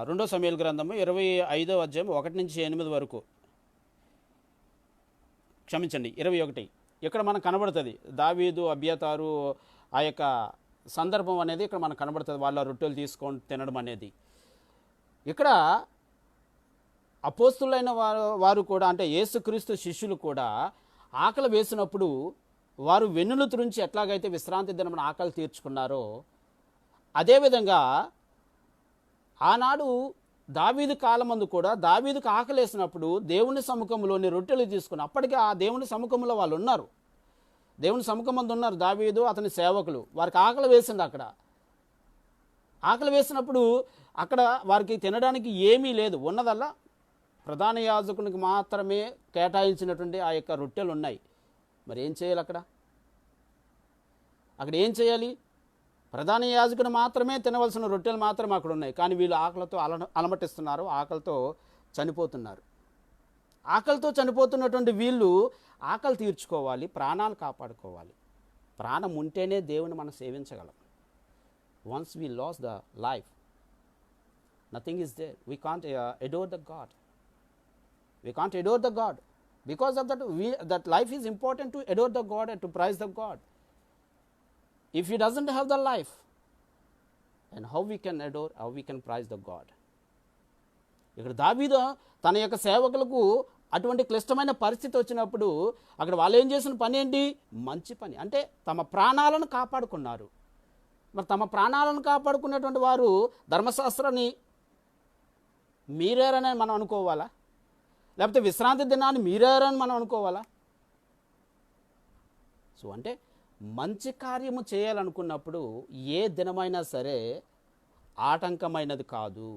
రెండో సమూయేలు గ్రంథము 25వ అధ్యాయం 1-8 వరకు, క్షమించండి 21. ఇక్కడ మనకు కనబడుతుంది దావీదు అబ్యాతారు ఆ యొక్క సందర్భం అనేది ఇక్కడ మనకు కనబడుతుంది, వాళ్ళ రొట్టెలు తీసుకొని తినడం అనేది. ఇక్కడ అపోస్తులైన వారు కూడా, అంటే యేసుక్రీస్తు శిష్యులు కూడా ఆకలి వేసినప్పుడు వారు వెన్నులు తురించి ఎట్లాగైతే విశ్రాంతి దినమున ఆకలి తీర్చుకున్నారో, అదేవిధంగా ఆనాడు దావీదు కాలమందు కూడా దావీదుకు ఆకలి వేసినప్పుడు దేవుని సముఖంలోని రొట్టెలు తీసుకుని, అప్పటికే ఆ దేవుని సముఖంలో వాళ్ళు ఉన్నారు, దేవుని సముఖమందు ఉన్నారు దావీదు అతని సేవకులు. వారికి ఆకలి వేసింది. అక్కడ ఆకలి వేసినప్పుడు అక్కడ వారికి తినడానికి ఏమీ లేదు, ఉన్నదల్లా ప్రధాన యాజకునికి మాత్రమే కేటాయించినటువంటి ఆ యొక్క రొట్టెలు ఉన్నాయి. మరి ఏం చేయాలి అక్కడ? అక్కడ ఏం చేయాలి? ప్రధాన యాజకుడు మాత్రమే తినవలసిన రొట్టెలు మాత్రమే అక్కడ ఉన్నాయి. కానీ వీళ్ళు ఆకలితో అలమటిస్తున్నారు, ఆకలితో చనిపోతున్నారు. ఆకలితో చనిపోతున్నటువంటి వీళ్ళు ఆకలి తీర్చుకోవాలి, ప్రాణాలు కాపాడుకోవాలి. ప్రాణం ఉంటేనే దేవుని మనం సేవించగలం. Once we lose the life, nothing is there. We can't adore the God. We can't adore the God. Because of that, that life is important to adore the God and to praise the God. If he doesn't have the life, and how we can adore, how we can praise the God? ఇక్కడ దావీదు తన యొక్క సేవకులకు అటువంటి క్లిష్టమైన పరిస్థితి వచ్చినప్పుడు అక్కడ వాళ్ళు ఏం చేసిన పని ఏంటి? మంచి పని. అంటే తమ ప్రాణాలను కాపాడుకున్నారు. మరి తమ ప్రాణాలను కాపాడుకున్నటువంటి వారు ధర్మశాస్త్రాన్ని మీరారని మనం అనుకోవాలా? లేకపోతే విశ్రాంతి దినాన్ని మీరారని మనం అనుకోవాలా? సో అంటే మంచి కార్యము చేయాలనుకున్నప్పుడు ఏ దినమైనా సరే ఆటంకమైనది కాదు.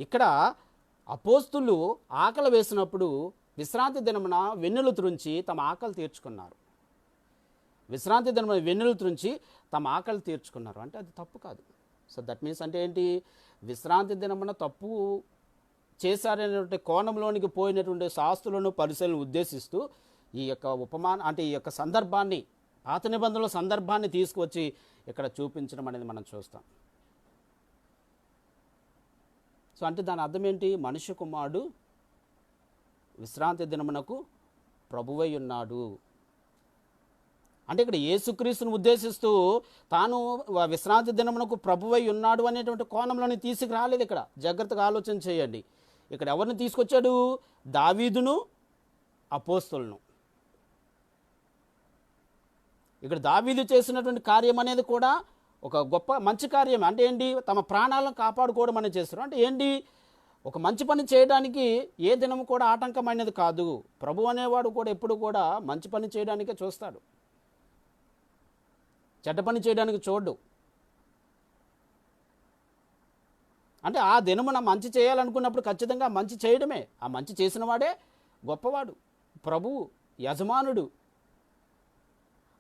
ఇక్కడ అపోస్తులు ఆకలి వేసినప్పుడు విశ్రాంతి దినమున వెన్నులు త్రుంచి తమ ఆకలి తీర్చుకున్నారు. విశ్రాంతి దినమున వెన్నులు త్రుంచి తమ ఆకలి తీర్చుకున్నారు. అంటే అది తప్పు కాదు. సో దట్ మీన్స్ అంటే ఏంటి? విశ్రాంతి దినమున తప్పు చేశారనేటువంటి కోణంలోనికి పోయినటువంటి శాస్త్రులను పరిశీలన ఉద్దేశిస్తూ ఈ యొక్క అంటే ఈ యొక్క సందర్భాన్ని, పాత నిబంధనల సందర్భాన్ని తీసుకువచ్చి ఇక్కడ చూపించడం అనేది మనం చూస్తాం. సో అంటే దాని అర్థం ఏంటి? మనుష్య కుమారుడు విశ్రాంతి దినమునకు ప్రభువై ఉన్నాడు అంటే ఇక్కడ యేసుక్రీస్తును ఉద్దేశిస్తూ తాను విశ్రాంతి దినమునకు ప్రభువై ఉన్నాడు అనేటువంటి కోణంలోని తీసుకురాలేదు. ఇక్కడ జాగ్రత్తగా ఆలోచన చేయండి. ఇక్కడ ఎవరిని తీసుకొచ్చాడు? దావీదును, అపోస్తలును. ఇక్కడ దావీదు చేసినటువంటి కార్యం అనేది కూడా ఒక గొప్ప మంచి కార్యం. అంటే ఏంటి? తమ ప్రాణాలను కాపాడుకోవడం అనేది చేస్తారు. అంటే ఏంటి? ఒక మంచి పని చేయడానికి ఏ దినము కూడా ఆటంకమైనది కాదు. ప్రభు అనేవాడు కూడా ఎప్పుడు కూడా మంచి పని చేయడానికే చూస్తాడు, చెడ్డ పని చేయడానికి చూడ్డు. అంటే ఆ దినమున మంచి చేయాలనుకున్నప్పుడు ఖచ్చితంగా మంచి చేయడమే. ఆ మంచి చేసిన వాడే గొప్పవాడు, ప్రభువు, యజమానుడు.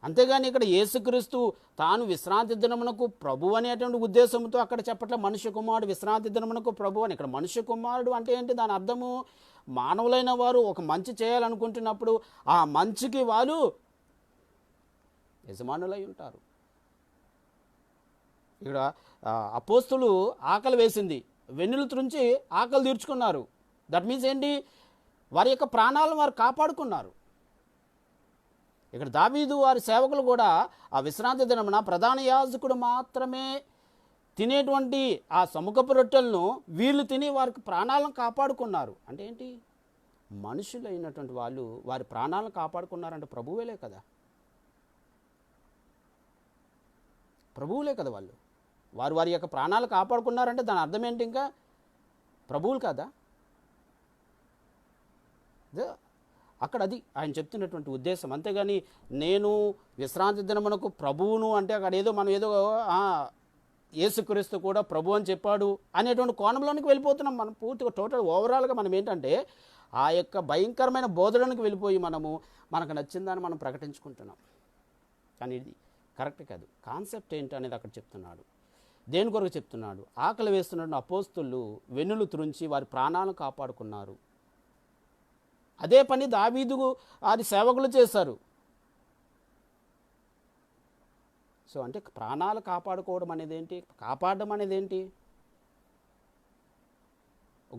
అంతేగాని ఇక్కడ యేసుక్రీస్తు తాను విశ్రాంతి దినమునకు ప్రభు అనేటువంటి ఉద్దేశంతో అక్కడ చెప్పట్లే మనుష్య కుమారుడు విశ్రాంతి దినమునకు ప్రభు అని. ఇక్కడ మనుష్య కుమారుడు అంటే ఏంటి? దాని అర్థము మానవులైన వారు ఒక మంచి చేయాలనుకుంటున్నప్పుడు ఆ మంచికి వాళ్ళు యజమానులై ఉంటారు. ఇక్కడ అపోస్తులు ఆకలి వేసింది, వెన్నులు త్రుంచి ఆకలి తీర్చుకున్నారు. దట్ మీన్స్ ఏంటి? వారి యొక్క ప్రాణాలను వారు కాపాడుకున్నారు. ఇక్కడ దావీదు వారి సేవకులు కూడా ఆ విశ్రాంతి దినమున ప్రధాన యాజకుడు మాత్రమే తినేటువంటి ఆ సముఖపు రొట్టెలను వీళ్ళు తిని వారికి ప్రాణాలను కాపాడుకున్నారు. అంటే ఏంటి? మనుషులైనటువంటి వాళ్ళు వారి ప్రాణాలను కాపాడుకున్నారంటే ప్రభువులే కదా, ప్రభువులే కదా వాళ్ళు. వారు వారి యొక్క ప్రాణాలు కాపాడుకున్నారంటే దాని అర్థం ఏంటి? ఇంకా ప్రభువులు కదా. అక్కడ అది ఆయన చెప్తున్నటువంటి ఉద్దేశం. అంతేగాని నేను విశ్రాంతి దినమునకు ప్రభువును అంటే అక్కడ ఏదో మనం ఏదో యేసుక్రీస్తు కూడా ప్రభు అని చెప్పాడు అనేటువంటి కోణంలోనికి వెళ్ళిపోతున్నాం మనం. పూర్తిగా టోటల్ ఓవరాల్గా మనం ఏంటంటే ఆ యొక్క భయంకరమైన బోధనకు వెళ్ళిపోయి మనకు నచ్చిందని మనం ప్రకటించుకుంటున్నాం. కానీ ఇది కరెక్ట్ కాదు. కాన్సెప్ట్ ఏంటి అనేది అక్కడ చెప్తున్నాడు. దేని కొరకు చెప్తున్నాడు? ఆకలి వేస్తున్న అపోస్తులు వెన్నులు త్రుంచి వారి ప్రాణాలను కాపాడుకున్నారు. అదే పని దావీదు వారి సేవకులు చేశారు. సో అంటే ప్రాణాలు కాపాడుకోవడం అనేది ఏంటి, కాపాడడం అనేది ఏంటి,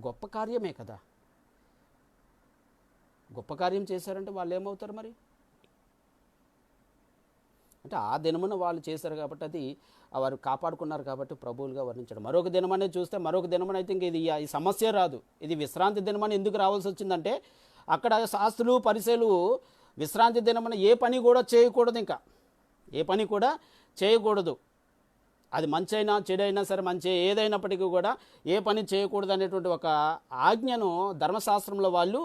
గొప్ప కార్యమే కదా. గొప్ప కార్యం చేశారంటే వాళ్ళు ఏమవుతారు మరి, అంటే ఆ దినమున వాళ్ళు చేశారు కాబట్టి అది వారు కాపాడుకున్నారు కాబట్టి ప్రభువులుగా వర్ణించడం. మరొక దినమనే చూస్తే మరొక దినమని అయితే ఇంక ఇది ఈ సమస్య రాదు. ఇది విశ్రాంతి దినమని ఎందుకు రావాల్సి వచ్చిందంటే అక్కడ శాస్త్రులు పరిసయ్యులు విశ్రాంతి దినమని ఏ పని కూడా చేయకూడదు, ఇంకా ఏ పని కూడా చేయకూడదు. అది మంచి అయినా చెడైనా సరే, మంచి ఏదైనప్పటికీ కూడా ఏ పని చేయకూడదు అనేటువంటి ఒక ఆజ్ఞను ధర్మశాస్త్రంలో వాళ్ళు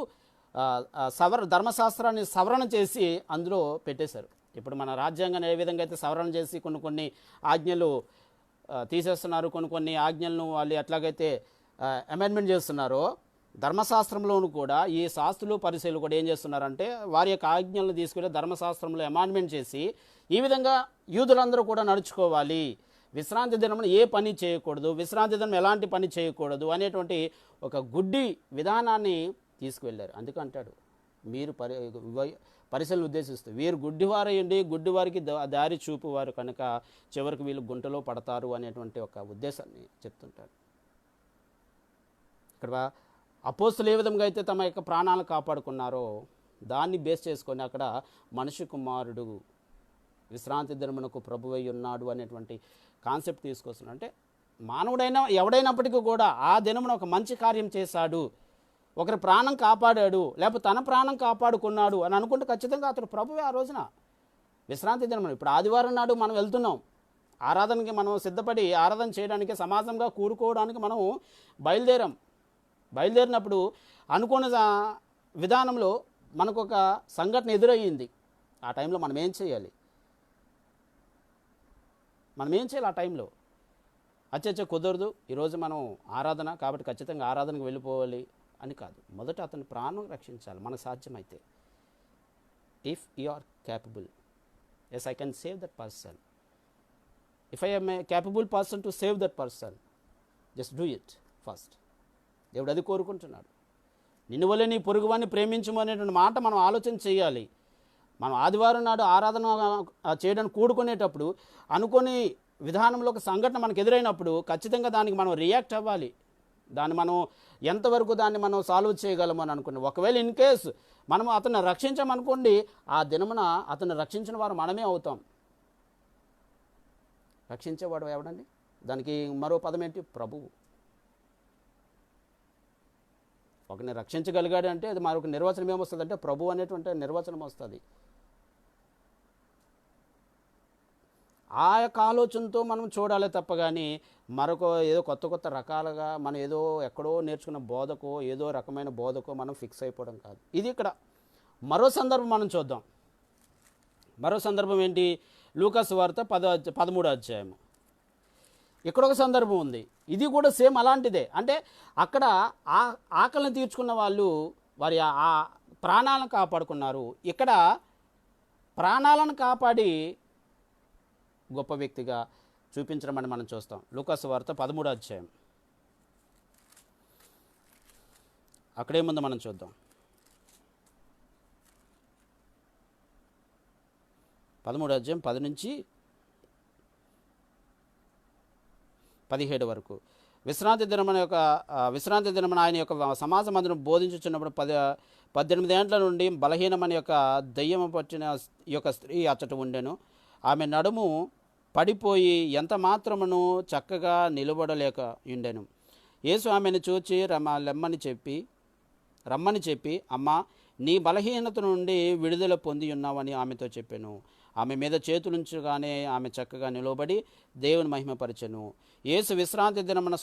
ధర్మశాస్త్రాన్ని సవరణ చేసి అందులో పెట్టేశారు. ఇప్పుడు మన రాజ్యాంగాన్ని ఏ విధంగా అయితే సవరణ చేసి కొన్ని ఆజ్ఞలు తీసేస్తున్నారు, కొన్ని ఆజ్ఞలను వాళ్ళు ఎట్లాగైతే అమెండ్మెంట్ చేస్తున్నారో, ధర్మశాస్త్రంలోనూ కూడా ఈ శాస్త్రులు పరిశీలు కూడా ఏం చేస్తున్నారంటే వారి యొక్క ఆజ్ఞలను తీసుకెళ్ళి ధర్మశాస్త్రంలో అమెండ్మెంట్ చేసి ఈ విధంగా యూదులందరూ కూడా నడుచుకోవాలి, విశ్రాంతి దినం ఏ పని చేయకూడదు, విశ్రాంతి దినం ఎలాంటి పని చేయకూడదు అనేటువంటి ఒక గుడ్డి విధానాన్ని తీసుకువెళ్ళారు. అందుకంటాడు మీరు పరిశీలన ఉద్దేశిస్తూ వీరు గుడ్డివారయ్యండి, గుడ్డివారికి దారి చూపువారు కనుక చివరికి వీళ్ళు గుంటలో పడతారు అనేటువంటి ఒక ఉద్దేశాన్ని చెప్తుంటాడు. ఇక్కడ అపోస్తులు ఏ విధంగా అయితే తమ యొక్క ప్రాణాలను కాపాడుకున్నారో దాన్ని బేస్ చేసుకొని అక్కడ మనిషి కుమారుడు విశ్రాంతి దినమునకు ప్రభువై ఉన్నాడు అనేటువంటి కాన్సెప్ట్ తీసుకొస్తున్నాడు. అంటే మానవుడైనా ఎవడైనప్పటికీ కూడా ఆ దినమున ఒక మంచి కార్యం చేశాడు, ఒకరి ప్రాణం కాపాడాడు, లేకపోతే తన ప్రాణం కాపాడుకున్నాడు అని అనుకుంటే ఖచ్చితంగా అతడు ప్రభువే ఆ రోజున. విశ్రాంతి దినం ఇప్పుడు ఆదివారం నాడు మనం వెళ్తున్నాం ఆరాధనకి, మనం సిద్ధపడి ఆరాధన చేయడానికి సమాజంగా కూడుకోవడానికి మనం బయలుదేరినప్పుడు అనుకున్న విధానంలో మనకు ఒక సంఘటన ఎదురయ్యింది. ఆ టైంలో మనం ఏం చేయాలి ఆ టైంలో? అచ్చచ్చ కుదరదు, ఈరోజు మనం ఆరాధన కాబట్టి ఖచ్చితంగా ఆరాధనకు వెళ్ళిపోవాలి అని కాదు. మొదట అతని ప్రాణం రక్షించాలి మనకు సాధ్యమైతే. If you are capable, yes I can save that person. If I am a capable person to save that person, just do it first. దేవుడు అది కోరుకుంటున్నాడు. నిన్ను వల్లే నీ పొరుగువాన్ని ప్రేమించము అనేటువంటి మాట మనం ఆలోచన చేయాలి. మనం ఆదివారం నాడు ఆరాధన చేయడానికి కూడుకునేటప్పుడు అనుకోని విధానంలో ఒక సంఘటన మనకు ఎదురైనప్పుడు ఖచ్చితంగా దానికి మనం రియాక్ట్ అవ్వాలి. దాన్ని మనం ఎంతవరకు దాన్ని మనం సాల్వ్ చేయగలము అని అనుకున్నాం. ఒకవేళ ఇన్ కేసు మనం అతన్ని రక్షించామనుకోండి, ఆ దినమున అతన్ని రక్షించిన వారు మనమే అవుతాం. రక్షించేవాడు ఎవడండి? దానికి మరో పదం ఏంటి? ప్రభువు. ఒకరిని రక్షించగలిగాడు అంటే అది మరొక నిర్వచనం ఏమొస్తుంది అంటే ప్రభు అనేటువంటి నిర్వచనం వస్తుంది. ఆ యొక్క ఆలోచనతో మనం చూడాలి తప్ప కానీ మరొక ఏదో కొత్త రకాలుగా మనం ఏదో ఎక్కడో నేర్చుకున్న బోధకో ఏదో రకమైన బోధకో మనం ఫిక్స్ అయిపోవడం కాదు. ఇది ఇక్కడ మరో సందర్భం మనం చూద్దాం. మరో సందర్భం ఏంటి? లూకాసు వార్త 13వ అధ్యాయము. ఇక్కడ ఒక సందర్భం ఉంది, ఇది కూడా సేమ్ అలాంటిదే. అంటే అక్కడ ఆకలిని తీర్చుకున్న వాళ్ళు వారి ఆ ప్రాణాలను కాపాడుకున్నారు. ఇక్కడ ప్రాణాలను కాపాడి గొప్ప వ్యక్తిగా చూపించడం అని మనం చూస్తాం. లూకాసు వార్త 13వ అధ్యాయం అక్కడేముందో మనం చూద్దాం. 13వ అధ్యాయం 10 నుంచి 17 వరకు. విశ్రాంతి దినమున ఆయన యొక్క సమాజ మందిరం బోధించుచున్నప్పుడు 18 ఏండ్ల నుండి బలహీనమని యొక్క దయ్యము పట్టిన ఈ యొక్క స్త్రీ అచ్చట ఉండెను. ఆమె నడుము పడిపోయి ఎంత మాత్రమును చక్కగా నిలబడలేక ఉండెను. యేసు ఆమెను చూచి రమ్మని చెప్పి అమ్మా, నీ బలహీనత నుండి విడుదల పొంది ఉన్నావని ఆమెతో చెప్పాను. ఆమె మీద చేతులుంచగానే ఆమె చక్కగా నిలబడి దేవుని మహిమపరచెను. యేసు విశ్రాంతి దినమున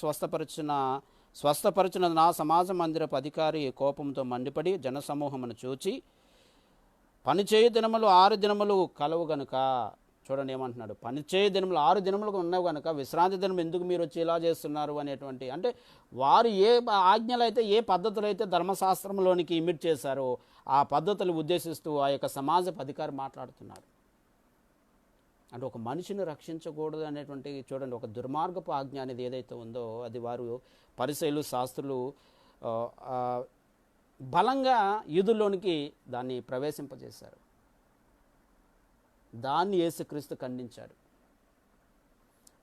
స్వస్థపరచిన నా సమాజ మందిరపు అధికారి కోపంతో మండిపడి జనసమూహమును చూచి, పనిచేయు దినములు 6 దినములు కలవు గనుక, చూడండి ఏమంటున్నాడు, పనిచేయు దినములు 6 దినములు ఉన్నవి కనుక విశ్రాంతి దినం ఎందుకు మీరు వచ్చి ఇలా చేస్తున్నారు అనేటువంటి, అంటే వారు ఏ ఆజ్ఞలు అయితే ఏ పద్ధతులు అయితే ధర్మశాస్త్రంలోనికి ఇమిట్ చేశారో ఆ పద్ధతులు ఉద్దేశిస్తూ ఆ యొక్క సమాజపు అధికారి మాట్లాడుతున్నాడు. అంటే ఒక మనిషిని రక్షించకూడదు అనేటువంటి, చూడండి, ఒక దుర్మార్గపు ఆజ్ఞ అనేది ఏదైతే ఉందో అది వారు పరిసయ్యులు శాస్త్రులు బలంగా యూదుల్లోనికి దాన్ని ప్రవేశింపజేశారు. దాన్ని యేసుక్రీస్తు ఖండించాడు.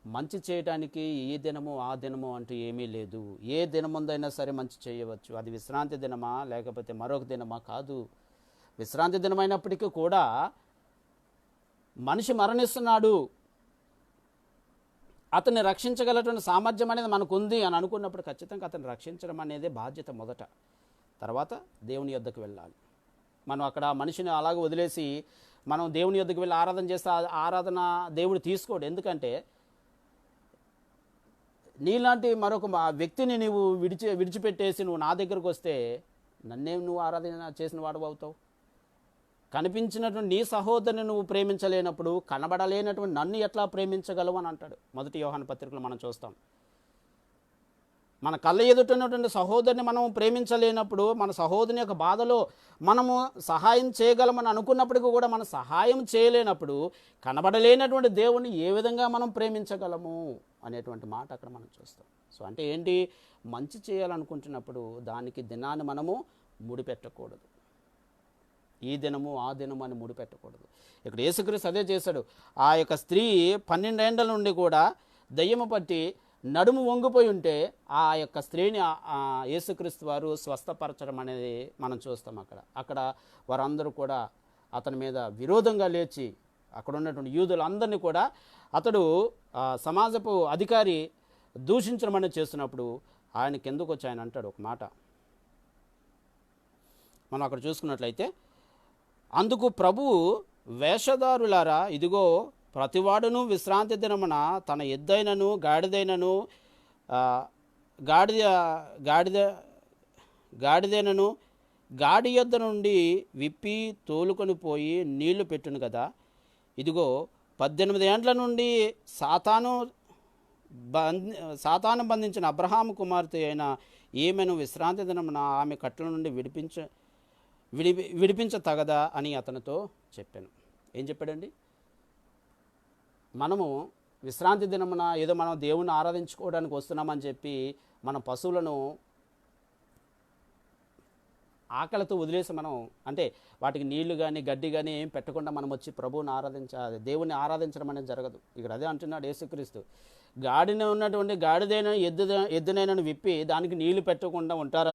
మంచి చేయడానికి ఈ దినము ఆ దినము అంటూ ఏమీ లేదు. ఏ దినముందైనా సరే మంచి చేయవచ్చు. అది విశ్రాంతి దినమా లేకపోతే మరొక దినమా కాదు. విశ్రాంతి దినమైనప్పటికీ కూడా మనిషి మరణిస్తున్నాడు, అతన్ని రక్షించగలటువంటి సామర్థ్యం అనేది మనకు ఉంది అని అనుకున్నప్పుడు ఖచ్చితంగా అతన్ని రక్షించడం అనేది బాధ్యత మొదట. తర్వాత దేవుని యొద్దకు వెళ్ళాలి. మనం అక్కడ మనిషిని అలాగ వదిలేసి మనం దేవుని యొద్దకు వెళ్ళి ఆరాధన చేస్తే ఆరాధన దేవుడు తీసుకోడు. ఎందుకంటే నీలాంటి మరొక వ్యక్తిని నువ్వు విడిచిపెట్టేసి నువ్వు నా దగ్గరకు వస్తే నన్నేం నువ్వు ఆరాధన చేసిన వాడు అవుతావు? కనిపించినటువంటి నీ సహోదరుని నువ్వు ప్రేమించలేనప్పుడు కనబడలేనటువంటి నన్ను ఎట్లా ప్రేమించగలవు అని అంటాడు. మొదటి యోహాను పత్రికలో మనం చూస్తాం. మన కళ్ళ ఎదుటటువంటి సహోదరుని మనం ప్రేమించలేనప్పుడు, మన సహోదరుని యొక్క బాధలో మనము సహాయం చేయగలమని అనుకున్నప్పటికీ కూడా మనం సహాయం చేయలేనప్పుడు కనబడలేనటువంటి దేవుణ్ణి ఏ విధంగా మనం ప్రేమించగలము అనేటువంటి మాట అక్కడ మనం చూస్తాం. సో అంటే ఏంటి? మంచి చేయాలనుకుంటున్నప్పుడు దానికి దినాన్ని మనము ముడిపెట్టకూడదు. ఈ దినము ఆ దినము అని ముడిపెట్టకూడదు. ఇక్కడ యేసుక్రీస్తు అదే చేశాడు. ఆ యొక్క స్త్రీ 12 ఏండ్ల నుండి కూడా దయ్యము పట్టి నడుము వంగిపోయి ఉంటే ఆ యొక్క స్త్రీని యేసుక్రీస్తు వారు స్వస్థపరచడం అనేది మనం చూస్తాం. అక్కడ వారందరూ కూడా అతని మీద విరోధంగా లేచి అక్కడ ఉన్నటువంటి యూదులందరినీ కూడా అతడు సమాజపు అధికారి దూషించడం అనేది చేస్తున్నప్పుడు ఆయన కిందకు వచ్చి ఆయన అంటాడు ఒక మాట. మనం అక్కడ చూసుకున్నట్లయితే, అందుకు ప్రభువు, వేషధారులారా, ఇదిగో ప్రతివాడును విశ్రాంతి దినమున తన ఎద్దైనను గాడిదైనను గాడి యొద్ద నుండి విప్పి తోలుకొని పోయి నీళ్లు పెట్టును కదా. ఇదిగో 18 ఏండ్ల నుండి సాతాను బంధించిన అబ్రహాము కుమార్తె అయిన ఈమెను విశ్రాంతి దినమున ఆమె కట్ల నుండి విడిపించతగదా అని అతనితో చెప్పాను. ఏం చెప్పాడండి? మనము విశ్రాంతి దినమున ఏదో మనం దేవుణ్ణి ఆరాధించుకోవడానికి వస్తున్నామని చెప్పి మన పశువులను ఆకలితో వదిలేసి మనం అంటే వాటికి నీళ్లు కానీ గడ్డి కానీ ఏం పెట్టకుండా మనం వచ్చి ప్రభువుని ఆరాధించాలి, దేవుణ్ణి ఆరాధించడం అనేది జరగదు. ఇక్కడ అదే అంటున్నాడు యేసుక్రీస్తు. గాడిన ఉన్నటువంటి గాడిదైన ఎద్దునైనను విప్పి దానికి నీళ్లు పెట్టకుండా ఉంటారా?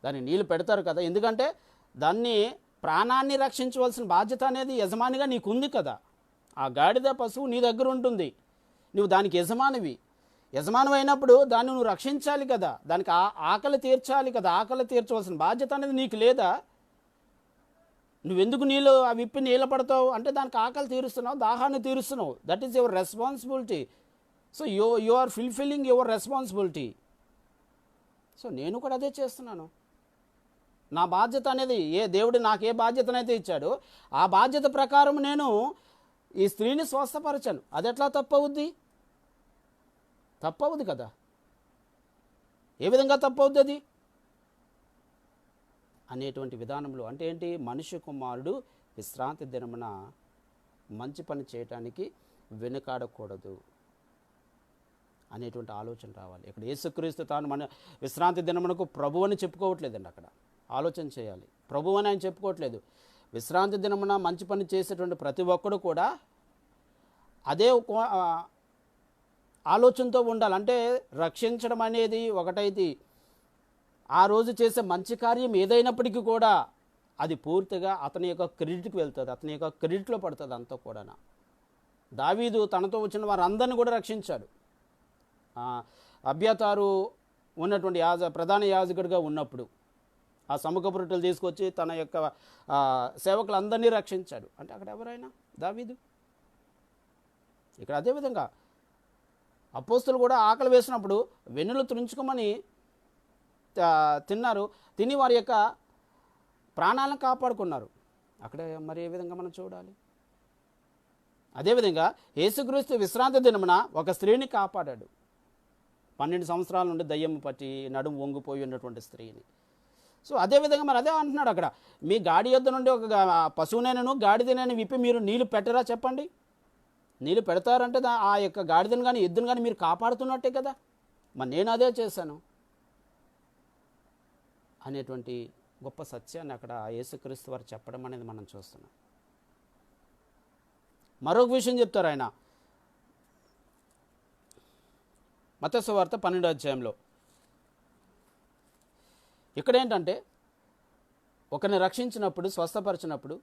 దానికి నీళ్లు పెడతారు కదా, ఎందుకంటే దాన్ని ప్రాణాన్ని రక్షించవలసిన బాధ్యత అనేది యజమానిగా నీకుంది కదా. ఆ గాడిద పశువు నీ దగ్గర ఉంటుంది, నువ్వు దానికి యజమానివి. యజమాని అయినప్పుడు దాన్ని నువ్వు రక్షించాలి కదా, దానికి ఆకలి తీర్చాలి కదా. ఆకలి తీర్చవలసిన బాధ్యత అనేది నీకు లేదా? నువ్వెందుకు నీళ్ళు విప్పి నీళ్ళ పడతావు అంటే దానికి ఆకలి తీరుస్తున్నావు, దాహాన్ని తీరుస్తున్నావు. That is your responsibility. So you are fulfilling your responsibility. So నేను కూడా అదే చేస్తున్నాను. నా బాధ్యత అనేది దేవుడు నాకు ఏ బాధ్యతనైతే ఇచ్చాడో ఆ బాధ్యత ప్రకారం నేను ఈ స్త్రీని స్వస్థపరచను. అది ఎట్లా తప్పవుద్ది? తప్పవుద్ది కదా. ఏ విధంగా తప్పవుద్ది అది అనేటువంటి విధానంలో అంటే ఏంటి? మనిషి కుమారుడు విశ్రాంతి దినమున మంచి పని చేయటానికి వెనుకాడకూడదు అనేటువంటి ఆలోచన రావాలి. ఇక్కడ యేసుక్రీస్తు తాను మన విశ్రాంతి దినమునకు ప్రభు అని చెప్పుకోవట్లేదండి. అక్కడ ఆలోచన చేయాలి. ప్రభు అని ఆయన చెప్పుకోవట్లేదు. విశ్రాంతి దినమున మంచి పని చేసేటువంటి ప్రతి ఒక్కడు కూడా అదే ఆలోచనతో ఉండాలి. అంటే రక్షించడం అనేది ఒకటైతే ఆ రోజు చేసే మంచి కార్యం ఏదైనప్పటికీ కూడా అది పూర్తిగా అతని యొక్క క్రెడిట్కి వెళ్తుంది, అతని యొక్క క్రెడిట్లో పడుతుంది అంతా కూడా. దావీదు తనతో వచ్చిన వారందరినీ కూడా రక్షించాడు. అబ్యాతారు ఉన్నటువంటి ప్రధాన యాజకుడిగా ఉన్నప్పుడు ఆ సముఖపు రొట్టెలు తీసుకొచ్చి తన యొక్క సేవకులందరినీ రక్షించాడు. అంటే అక్కడ ఎవరైనా దావీదు. ఇక్కడ అదేవిధంగా అపోస్తులు కూడా ఆకలి వేసినప్పుడు వెన్నులు తుంచుకోమని తిన్నారు, తిని వారి యొక్క ప్రాణాలను కాపాడుకున్నారు. అక్కడ మరి ఏ విధంగా మనం చూడాలి? అదేవిధంగా యేసుక్రీస్తు విశ్రాంతి దినమున ఒక స్త్రీని కాపాడాడు. 12 సంవత్సరాల నుండి దయ్యం పట్టి నడుము వంగిపోయి ఉన్నటువంటి స్త్రీని. సో అదేవిధంగా మరి అదే అంటున్నాడు అక్కడ, మీ గాడి యొద్ద నుండి ఒక పశువునైనను గాడిదనైనా విప్పి మీరు నీళ్లు పెట్టరా చెప్పండి? నీళ్ళు పెడతారంటే ఆ యొక్క గాడిదను కానీ ఎద్దును కానీ మీరు కాపాడుతున్నట్టే కదా. మరి నేను అదే చేశాను అనేటువంటి గొప్ప సత్యాన్ని అక్కడ యేసుక్రీస్తు వారు చెప్పడం అనేది మనం చూస్తున్నాం. మరొక విషయం చెప్తారు ఆయన, మత్తయి సువార్త 12వ అధ్యాయంలో ఇక్కడేంటంటే ఒకరిని రక్షించినప్పుడు, స్వస్థపరిచినప్పుడు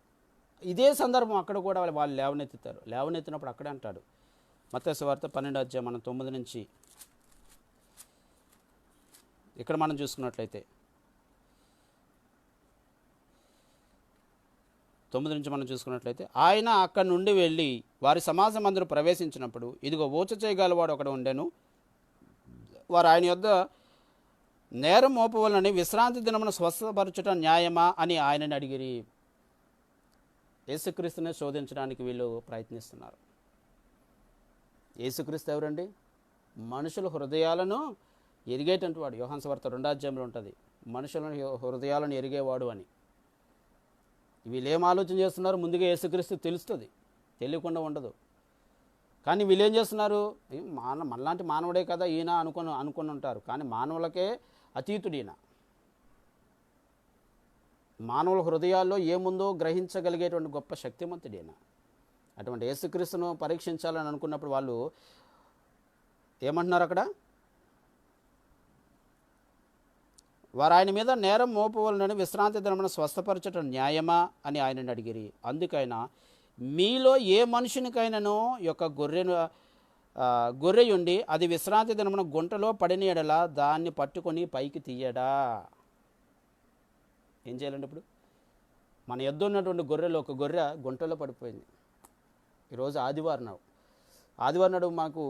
ఇదే సందర్భం అక్కడ కూడా వాళ్ళు లేవనెత్తుతారు. లేవనెత్తినప్పుడు అక్కడే అంటాడు. మత్తయి సువార్త 12వ అధ్యాయం మనం 9 నుంచి ఇక్కడ మనం చూసుకున్నట్లయితే 9 నుంచి మనం చూసుకున్నట్లయితే, ఆయన అక్కడి నుండి వెళ్ళి వారి సమాజం అందరూ ప్రవేశించినప్పుడు ఇదిగో ఊచ చేయగలవాడు ఒకడు ఉండెను. వారు ఆయన యొద్ద నేరం మోపవలనని విశ్రాంతి దినమున స్వస్థపరచుట న్యాయమా అని ఆయనని అడిగిరి. యేసుక్రీస్తునే శోధించడానికి వీళ్ళు ప్రయత్నిస్తున్నారు. యేసుక్రీస్తు ఎవరండి? మనుషుల హృదయాలను ఎరిగేటువంటి వాడు. యోహాను సువార్త 2వ అధ్యాయంలో ఉంటుంది, మనుషుల హృదయాలను ఎరిగేవాడు అని. వీళ్ళు ఏం ఆలోచన చేస్తున్నారు? ముందుగా యేసుక్రీస్తు తెలుస్తుంది, తెలియకుండా ఉండదు. కానీ వీళ్ళు ఏం చేస్తున్నారు? మనలాంటి మానవుడే కదా ఈయన అనుకొని ఉంటారు. కానీ మానవులకే అతీతుడు ఈయన. మానవుల హృదయాల్లో ఏముందో గ్రహించగలిగేటువంటి గొప్ప శక్తిమంతుడు ఈయన. అటువంటి యేసుక్రీస్తును పరీక్షించాలని అనుకున్నప్పుడు వాళ్ళు ఏమంటున్నారు అక్కడ? వారు ఆయన మీద నేరం మోపవలనని విశ్రాంతి దినమున స్వస్థపరచటం న్యాయమా అని ఆయనని అడిగిరి. అందుకైనా మీలో ఏ మనుషునికైనానో యొక్క గొర్రెయుండి అది విశ్రాంతి దినమున గుంటలో పడిన ఎడల దాన్ని పట్టుకొని పైకి తీయడా? ఏం చేయాలండి ఇప్పుడు? మన యొద్ద ఉన్నటువంటి గొర్రెలో ఒక గొర్రె గుంటలో పడిపోయింది. ఈరోజు ఆదివారం నాడు మాకు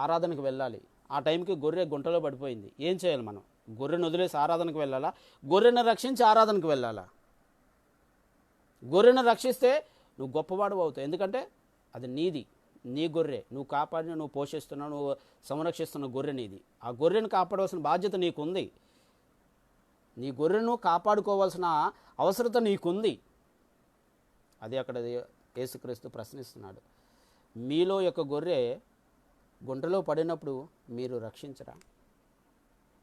ఆరాధనకు వెళ్ళాలి. ఆ టైంకి గొర్రె గుంటలో పడిపోయింది. ఏం చేయాలి మనం? గొర్రెను వదిలేసి ఆరాధనకు వెళ్ళాలా? గొర్రెను రక్షించి ఆరాధనకు వెళ్ళాలా? గొర్రెను రక్షిస్తే నువ్వు గొప్పవాడు అవుతావు. ఎందుకంటే అది నీది, నీ గొర్రె. నువ్వు కాపాడిన, నువ్వు పోషిస్తున్నావు, నువ్వు సంరక్షిస్తున్న గొర్రె నీది. ఆ గొర్రెను కాపాడవలసిన బాధ్యత నీకుంది. నీ గొర్రెను కాపాడుకోవాల్సిన అవసరత నీకుంది. అది అక్కడ యేసుక్రీస్తు ప్రశ్నిస్తున్నాడు. మీలో యొక్క గొర్రె గుంటలో పడినప్పుడు మీరు రక్షించరా?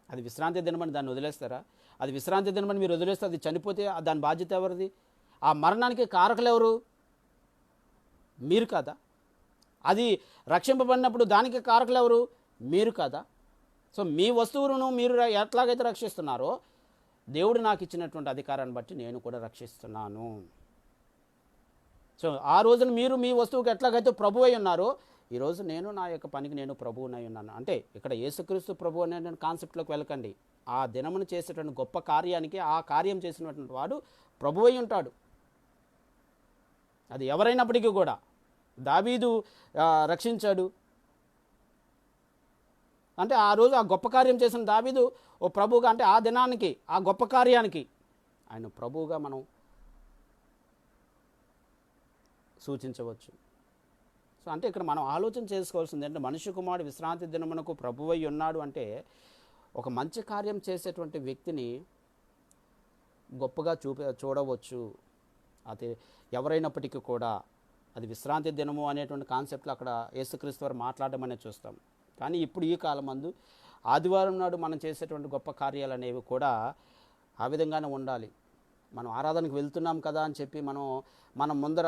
అది విశ్రాంతి దినమని దాన్ని వదిలేస్తారా? అది విశ్రాంతి దినమని మీరు వదిలేస్తే అది చనిపోతే దాని బాధ్యత ఎవరిది? ఆ మరణానికి కారకులు ఎవరు? మీరు కాదా? అది రక్షింపబడినప్పుడు దానికి కారకులు ఎవరు? మీరు కాదా? సో మీ వస్తువులను మీరు ఎట్లాగైతే రక్షిస్తున్నారో దేవుడు నాకు ఇచ్చినటువంటి అధికారాన్ని బట్టి నేను కూడా రక్షిస్తున్నాను. సో ఆ రోజున మీరు మీ వస్తువుకి ఎట్లాగైతే ప్రభువు అయి ఉన్నారో, ఈరోజు నేను నా యొక్క పనికి నేను ప్రభువునై ఉన్నాను. అంటే ఇక్కడ యేసుక్రీస్తు ప్రభు అనే కాన్సెప్ట్లోకి వెళ్ళకండి. ఆ దినమును చేసేటువంటి గొప్ప కార్యానికి ఆ కార్యం చేసినటువంటి వాడు ప్రభువు అయి ఉంటాడు. అది ఎవరైనప్పటికీ కూడా. దావీదు రక్షించాడు అంటే ఆ రోజు ఆ గొప్ప కార్యం చేసిన దావీదు ఓ ప్రభువుగా, అంటే ఆ దినానికి ఆ గొప్ప కార్యానికి ఆయన ప్రభువుగా మనం సూచించవచ్చు. సో అంటే ఇక్కడ మనం ఆలోచన చేసుకోవాల్సింది అంటే మనుష్య కుమారుడు విశ్రాంతి దినమునకు ప్రభువై ఉన్నాడు అంటే ఒక మంచి కార్యం చేసేటువంటి వ్యక్తిని గొప్పగా చూడవచ్చు. అది ఎవరైనప్పటికీ కూడా అది విశ్రాంతి దినము అనేటువంటి కాన్సెప్ట్లో అక్కడ యేసుక్రీస్తు వారు మాట్లాడడం అనేది చూస్తాం. కానీ ఇప్పుడు ఈ కాలం మందు ఆదివారం నాడు మనం చేసేటువంటి గొప్ప కార్యాలు అనేవి కూడా ఆ విధంగానే ఉండాలి. మనం ఆరాధనకు వెళ్తున్నాం కదా అని చెప్పి మనం ముందర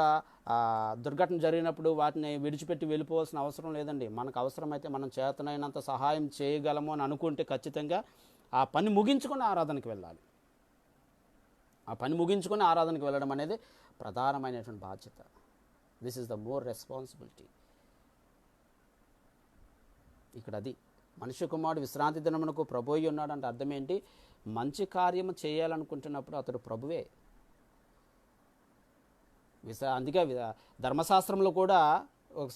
దుర్ఘటన జరిగినప్పుడు వాటిని విడిచిపెట్టి వెళ్ళిపోవాల్సిన అవసరం లేదండి. మనకు అవసరమైతే మనం చేతనైనంత సహాయం చేయగలము అని అనుకుంటే ఖచ్చితంగా ఆ పని ముగించుకొని ఆరాధనకు వెళ్ళాలి. ఆ పని ముగించుకొని ఆరాధనకు వెళ్ళడం అనేది ప్రధానమైనటువంటి బాధ్యత. This is the more responsibility. ఇక్కడ అది మనుష్య కుమారుడు విశ్రాంతి దినమునకు ప్రభువై ఉన్నాడు అంటే అర్థం ఏంటి? మంచి కార్యము చేయాలనుకుంటున్నప్పుడు అతడు ప్రభువే. అందుకే ధర్మశాస్త్రంలో కూడా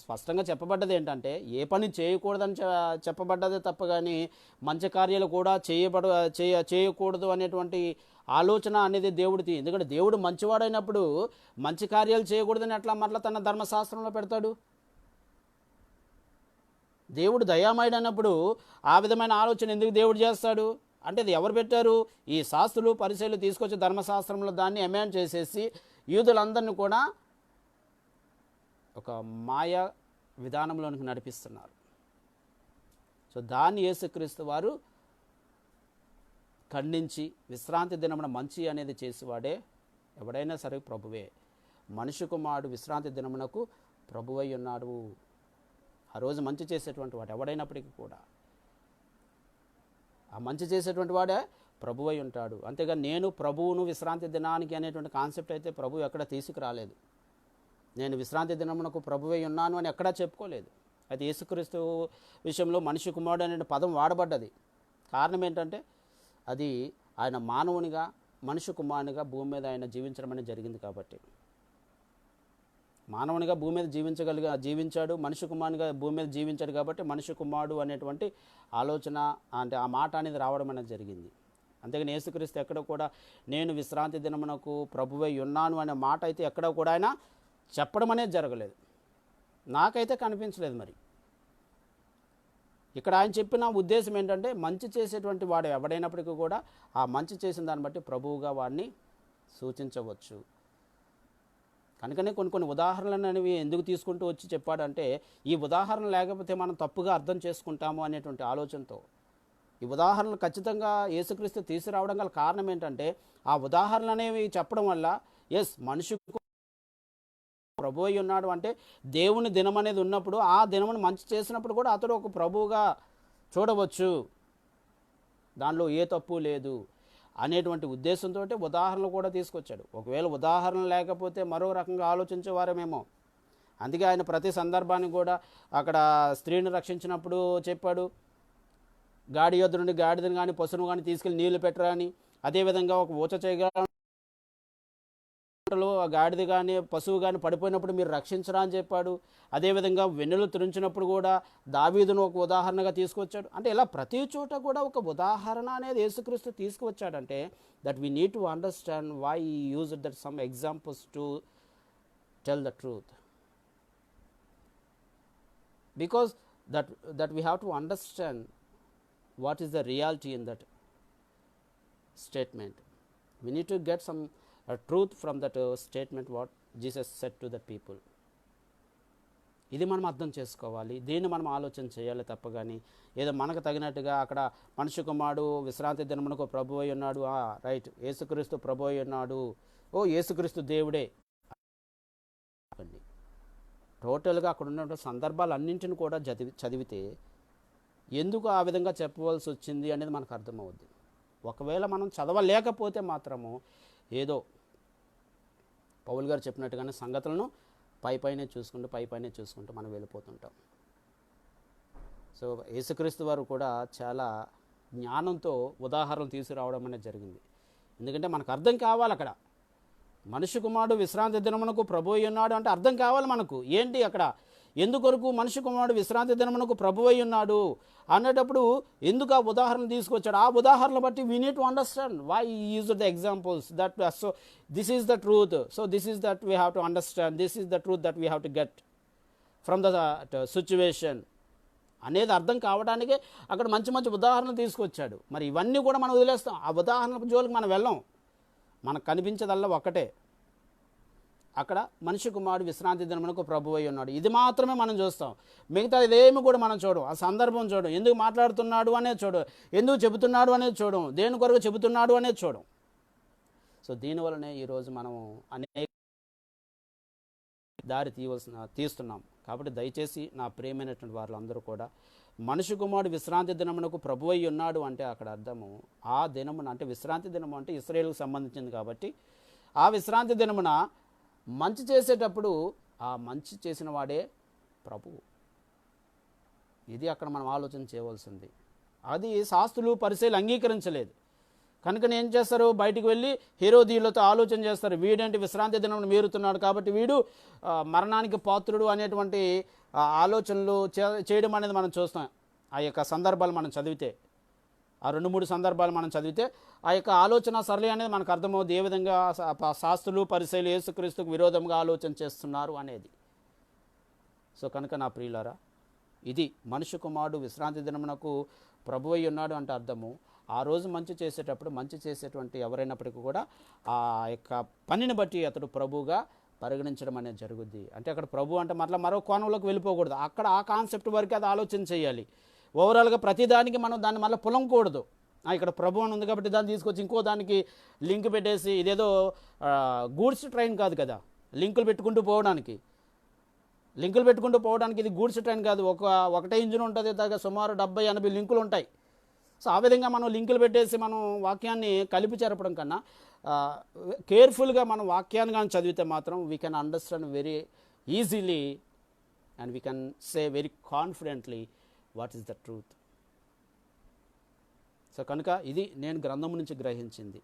స్పష్టంగా చెప్పబడ్డది ఏంటంటే ఏ పని చేయకూడదని చెప్పబడ్డదే తప్ప కానీ మంచి కార్యాలు కూడా చేయకూడదు అనేటువంటి ఆలోచన అనేది దేవుడిది. ఎందుకంటే దేవుడు మంచివాడైనప్పుడు మంచి కార్యాలు చేయకూడదని ఎట్లా మరలా తన ధర్మశాస్త్రంలో పెడతాడు? దేవుడు దయామయుడు అన్నప్పుడు ఆ విధమైన ఆలోచన ఎందుకు దేవుడు చేస్తాడు అంటే అది ఎవరు పెట్టారు? ఈ శాస్త్రులు పరిచయులు తీసుకొచ్చి ధర్మశాస్త్రంలో దాన్ని అమెండ్ చేసేసి యూదులందరినీ కూడా ఒక మాయా విధానంలోనికి నడిపిస్తున్నారు. సో దాన్ని యేసుక్రీస్తు వారు ఖండించి విశ్రాంతి దినమున మంచి అనేది చేసేవాడే ఎవడైనా సరే ప్రభువే. మనుష్య కుమారుడు విశ్రాంతి దినమునకు ప్రభువై ఉన్నాడు. ఆ రోజు మంచి చేసేటువంటి వాడు ఎవడైనప్పటికీ కూడా. ఆ మంచి చేసేటువంటి వాడే ప్రభువై ఉంటాడు. అంతేగాని నేను ప్రభువును విశ్రాంతి దినానికి అనేటువంటి కాన్సెప్ట్ అయితే ప్రభు ఎక్కడ తీసుకురాలేదు. నేను విశ్రాంతి దినమునకు ప్రభువై ఉన్నాను అని ఎక్కడా చెప్పుకోలేదు. అయితే యేసుక్రీస్తు విషయంలో మనిషి కుమారుడు అనే పదం వాడబడ్డది. కారణం ఏంటంటే అది ఆయన మానవునిగా మనిషి కుమారునిగా భూమి మీద ఆయన జీవించడం అనేది జరిగింది కాబట్టి. మానవునిగా భూమి మీద జీవించాడు, మనిషి కుమారునిగా భూమి మీద జీవించాడు కాబట్టి మనిషి కుమారుడు అనేటువంటి ఆలోచన అంటే ఆ మాట అనేది రావడం అనేది జరిగింది. అంతేగాని యేసుక్రీస్తు ఎక్కడ కూడా నేను విశ్రాంతి దినమునకు ప్రభువై ఉన్నాను అనే మాట అయితే ఎక్కడ కూడా ఆయన చెప్పడం అనేది జరగలేదు. నాకైతే కనిపించలేదు. మరి ఇక్కడ ఆయన చెప్పిన ఉద్దేశం ఏంటంటే మంచి చేసేటువంటి వాడు ఎవడైనప్పటికీ కూడా ఆ మంచి చేసిన దాన్ని బట్టి ప్రభువుగా వాడిని సూచించవచ్చు. కనుకనే కొన్ని ఉదాహరణలు అనేవి ఎందుకు తీసుకుంటూ వచ్చి చెప్పాడంటే ఈ ఉదాహరణ లేకపోతే మనం తప్పుగా అర్థం చేసుకుంటాము అనేటువంటి ఆలోచనతో ఈ ఉదాహరణలు ఖచ్చితంగా యేసుక్రీస్తు తీసుకురావడం గల కారణం ఏంటంటే ఆ ఉదాహరణలు అనేవి చెప్పడం వల్ల మనిషికి ప్రభు అయి ఉన్నాడు అంటే దేవుని దినం అనేది ఉన్నప్పుడు ఆ దినమును మంచి చేసినప్పుడు కూడా అతడు ఒక ప్రభువుగా చూడవచ్చు, దానిలో ఏ తప్పు లేదు అనేటువంటి ఉద్దేశంతో ఉదాహరణలు కూడా తీసుకొచ్చాడు. ఒకవేళ ఉదాహరణ లేకపోతే మరో రకంగా ఆలోచించేవారేమేమో. అందుకే ఆయన ప్రతి సందర్భాన్ని కూడా అక్కడ స్త్రీని రక్షించినప్పుడు చెప్పాడు, గాడి యొద్ద నుండి గాడిదని కానీ పశువును కానీ తీసుకెళ్ళి నీళ్లు పెట్టరా అని. అదేవిధంగా ఒక ఊచ చేయగా గాడిద కానీ పశువు కానీ పడిపోయినప్పుడు మీరు రక్షించరా అని చెప్పాడు. అదేవిధంగా వెన్నులు తురించినప్పుడు కూడా దావీదును ఒక ఉదాహరణగా తీసుకొచ్చాడు. అంటే ఇలా ప్రతి చోట కూడా ఒక ఉదాహరణ అనేది యేసుక్రీస్తు తీసుకువచ్చాడంటే that we need to understand why he use that some examples to tell the truth, because that we have to understand what is the reality in that statement. We need to get some truth from that statement what Jesus said to the people. ఇది మనం అర్థం చేసుకోవాలి, దీన్ని మనం ఆలోచన చేయాలి తప్ప కానీ ఏదో మనకు తగినట్టుగా అక్కడ మనిషి కుమారుడు విశ్రాంతి దినమునకు ప్రభు అయి ఉన్నాడు, రైట్ యేసుక్రీస్తు ప్రభు అయి ఉన్నాడు, యేసుక్రీస్తు దేవుడే. టోటల్గా అక్కడ ఉన్నటువంటి సందర్భాలన్నింటిని కూడా చదివితే ఎందుకు ఆ విధంగా చెప్పవలసి వచ్చింది అనేది మనకు అర్థమవుద్ది. ఒకవేళ మనం చదవలేకపోతే మాత్రము ఏదో పౌలు గారు చెప్పినట్టుగానే సంగతులను పైపైనే చూసుకుంటూ మనం వెళ్ళిపోతుంటాం. సో యేసుక్రీస్తు వారు కూడా చాలా జ్ఞానంతో ఉదాహరణలు తీసుకురావడం అనేది జరిగింది. ఎందుకంటే మనకు అర్థం కావాలి, అక్కడ మనిషి కుమారుడు విశ్రాంతి దినమునకు ప్రభు అయి ఉన్నాడు అంటే అర్థం కావాలి మనకు. ఏంటి అక్కడ ఎందుకొరకు మనిషి కుమారుడు విశ్రాంతి దినమునకు ప్రభు అయి ఉన్నాడు అనేటప్పుడు ఎందుకు ఆ ఉదాహరణ తీసుకొచ్చాడు, ఆ ఉదాహరణ బట్టి we need to understand why he used the examples that so this is the truth, so this is that we have to understand, this is the truth that we have to get from the situation అనేది అర్థం కావడానికే అక్కడ మంచి మంచి ఉదాహరణలు తీసుకొచ్చాడు. మరి ఇవన్నీ కూడా మనం వదిలేస్తాం, ఆ ఉదాహరణ జోలికి మనం వెళ్ళాం. మనకు కనిపించదల్లా ఒక్కటే, అక్కడ మనిషి కుమారుడు విశ్రాంతి దినమునకు ప్రభు అయి ఉన్నాడు, ఇది మాత్రమే మనం చూస్తాం. మిగతా ఇదేమి కూడా మనం చూడం, ఆ సందర్భం చూడం, ఎందుకు మాట్లాడుతున్నాడు అనేది చూడం, ఎందుకు చెబుతున్నాడు అనేది చూడం, దేని కొరకు చెబుతున్నాడు అనేది చూడం. సో దీనివల్లనే ఈరోజు మనం అనేక దారి తీస్తున్నాం. కాబట్టి దయచేసి నా ప్రియమైనటువంటి వాళ్ళందరూ కూడా మనిషి కుమారుడు విశ్రాంతి దినమునకు ప్రభు అయి ఉన్నాడు అంటే అక్కడ అర్థము ఆ దినమున అంటే విశ్రాంతి దినము అంటే ఇశ్రాయేలుకు సంబంధించింది కాబట్టి ఆ విశ్రాంతి దినమున మంచి చేసేటప్పుడు ఆ మంచి చేసిన వాడే ప్రభువు. ఇది అక్కడ మనం ఆలోచన చేయవలసింది. అది శాస్త్రులు పరిశీలి అంగీకరించలేదు కనుక ఏం చేస్తారు, బయటికి వెళ్ళి హేరోదీయులతో ఆలోచన చేస్తారు, వీడేంటి విశ్రాంతి దినం మీరుతున్నాడు కాబట్టి వీడు మరణానికి పాత్రుడు అనేటువంటి ఆలోచనలు చేయడం అనేది మనం చూస్తాం. ఆ యొక్క సందర్భాలు మనం చదివితే, ఆ 2-3 సందర్భాలు మనం చదివితే ఆ యొక్క ఆలోచన సరళి అనేది మనకు అర్థమవుతుంది, ఏ విధంగా శాస్త్రులు పరిశీలి యేసుక్రీస్తుకు విరోధంగా ఆలోచన చేస్తున్నారు అనేది. సో కనుక నా ప్రియులారా, ఇది మనిషి కుమారుడు విశ్రాంతి దినమునకు ప్రభు అయి ఉన్నాడు అంటే అర్థము ఆ రోజు మంచి చేసేటప్పుడు మంచి చేసేటువంటి ఎవరైనప్పటికీ కూడా ఆ యొక్క పనిని బట్టి అతడు ప్రభువుగా పరిగణించడం అనేది జరుగుద్ది. అంటే అక్కడ ప్రభు అంటే మరో కోణంలోకి వెళ్ళిపోకూడదు, అక్కడ ఆ కాన్సెప్ట్ వరకు అది ఆలోచన చేయాలి. ఓవరాల్గా ప్రతిదానికి మనం దాన్ని మళ్ళీ పొలంకూడదు. ఇక్కడ ప్రభు అని ఉంది కాబట్టి దాన్ని తీసుకొచ్చి ఇంకో దానికి లింక్ పెట్టేసి ఇదేదో గూడ్స్ ట్రైన్ కాదు కదా, లింకులు పెట్టుకుంటూ పోవడానికి ఇది గూడ్స్ ట్రైన్ కాదు. ఒకటే ఇంజిన్ ఉంటుంది, సుమారు 70-80 లింకులు ఉంటాయి. సో ఆ విధంగా మనం లింకులు పెట్టేసి మనం వాక్యాన్ని కలిపి చెరపడం కన్నా కేర్ఫుల్గా మనం వాక్యాన్ని కానీ చదివితే మాత్రం we can understand very easily and we can say very confidently what is the truth. So కనుక ఇది నేను గ్రంథం నుంచి గ్రహించింది.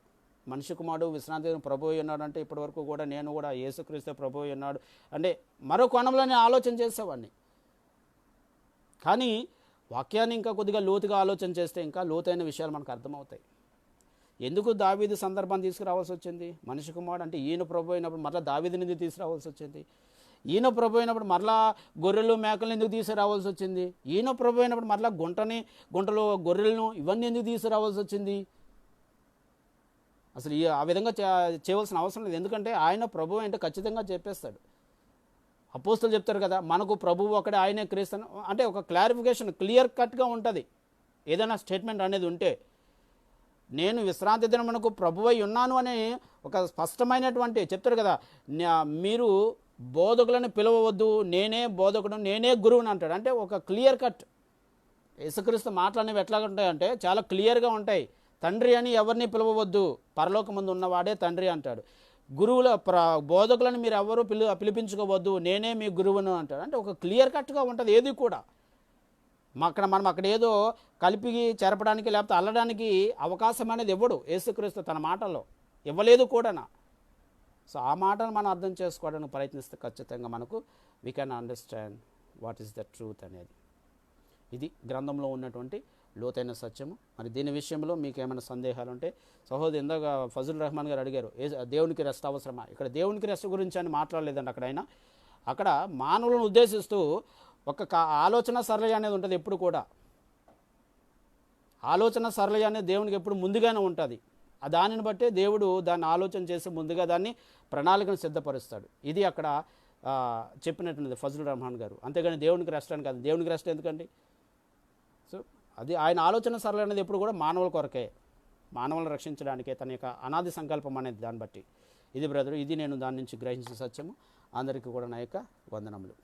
మనిషి కుమారుడు విశ్రాంతి ప్రభువు ఉన్నాడు అంటే ఇప్పటివరకు కూడా నేను కూడా యేసుక్రీస్తు ప్రభువు ఉన్నాడు అంటే మరో కోణంలో నేను ఆలోచన చేసేవాడిని. కానీ వాక్యాన్ని ఇంకా కొద్దిగా లోతుగా ఆలోచన చేస్తే ఇంకా లోతైన విషయాలు మనకు అర్థమవుతాయి. ఎందుకు దావీదు సందర్భాన్ని తీసుకురావాల్సి వచ్చింది? మనిషి కుమారుడు అంటే ఈయన ప్రభు అయినప్పుడు మరలా దావీదుని ఎందుకు తీసుకురావాల్సి వచ్చింది? ఈయన ప్రభు అయినప్పుడు మరలా గొర్రెలు మేకలను ఎందుకు తీసుకురావాల్సి వచ్చింది? ఈయన ప్రభు అయినప్పుడు మరలా గుంటలో గొర్రెలను ఇవన్నీ ఎందుకు తీసుకురావాల్సి వచ్చింది? అసలు ఆ విధంగా చేయవలసిన అవసరం లేదు. ఎందుకంటే ఆయన ప్రభువు అంటే ఖచ్చితంగా చెప్పేస్తాడు. అపోస్తులు చెప్తారు కదా, మనకు ప్రభువు ఒకడే, ఆయనే క్రీస్తు అంటే ఒక క్లారిఫికేషన్ క్లియర్ కట్గా ఉంటుంది. ఏదైనా స్టేట్మెంట్ అనేది ఉంటే నేను విశ్రాంతి దినమునకు ప్రభువై ఉన్నాను అని ఒక స్పష్టమైనటువంటి చెప్తారు కదా, మీరు బోధకులను పిలవవద్దు, నేనే బోధకుడు, నేనే గురువుని అంటాడు. అంటే ఒక క్లియర్ కట్. యేసుక్రీస్తు మాటలు అనేవి ఎట్లా ఉంటాయంటే చాలా క్లియర్గా ఉంటాయి. తండ్రి అని ఎవరిని పిలవవద్దు, పరలోకమందు ఉన్నవాడే తండ్రి అంటాడు. బోధకులను మీరు ఎవరు పిలిపించుకోవద్దు, నేనే మీ గురువును అంటాడు. అంటే ఒక క్లియర్ కట్గా ఉంటుంది ఏది కూడా. మనం అక్కడ ఏదో కలిపి చెరపడానికి లేకపోతే అల్లడానికి అవకాశం అనేది ఇవ్వడు యేసుక్రీస్తు తన మాటల్లో, ఇవ్వలేదు కూడా. సో ఆ మాటను మనం అర్థం చేసుకోవడానికి ప్రయత్నిస్తే ఖచ్చితంగా మనకు we can understand what is the truth అనేది. ఇది గ్రంథంలో ఉన్నటువంటి లోతైన సత్యము. మరి దీని విషయంలో మీకు ఏమైనా సందేహాలు ఉంటే సహోదరు ఇందాక ఫజుల్ రెహమాన్ గారు అడిగారు, దేవునికి రెస్ట్ అవసరమా? ఇక్కడ దేవునికి రెస్ట్ గురించి అని మాట్లాడలేదండి. అక్కడ మానవులను ఉద్దేశిస్తూ ఒక ఆలోచన సరళి అనేది ఉంటుంది. ఎప్పుడు కూడా ఆలోచన సరళి అనేది దేవునికి ఎప్పుడు ముందుగానే ఉంటుంది. దానిని బట్టే దేవుడు దాన్ని ఆలోచన చేసి ముందుగా దాన్ని ప్రణాళికను సిద్ధపరుస్తాడు. ఇది అక్కడ చెప్పినట్టుంది ఫజుల్ రెహమాన్ గారు. అంతేగాని దేవునికి రెస్ట్ అని కాదు. దేవునికి రెస్ట్ ఎందుకండి? సో అది ఆయన ఆలోచన సరళి అనేది ఎప్పుడు కూడా మానవుల కొరకే, మానవులను రక్షించడానికే తన యొక్క అనాది సంకల్పం అనేది. దాన్ని బట్టి ఇది బ్రదరు, ఇది నేను దాని నుంచి గ్రహించిన సత్యము. అందరికీ కూడా నా యొక్క వందనములు.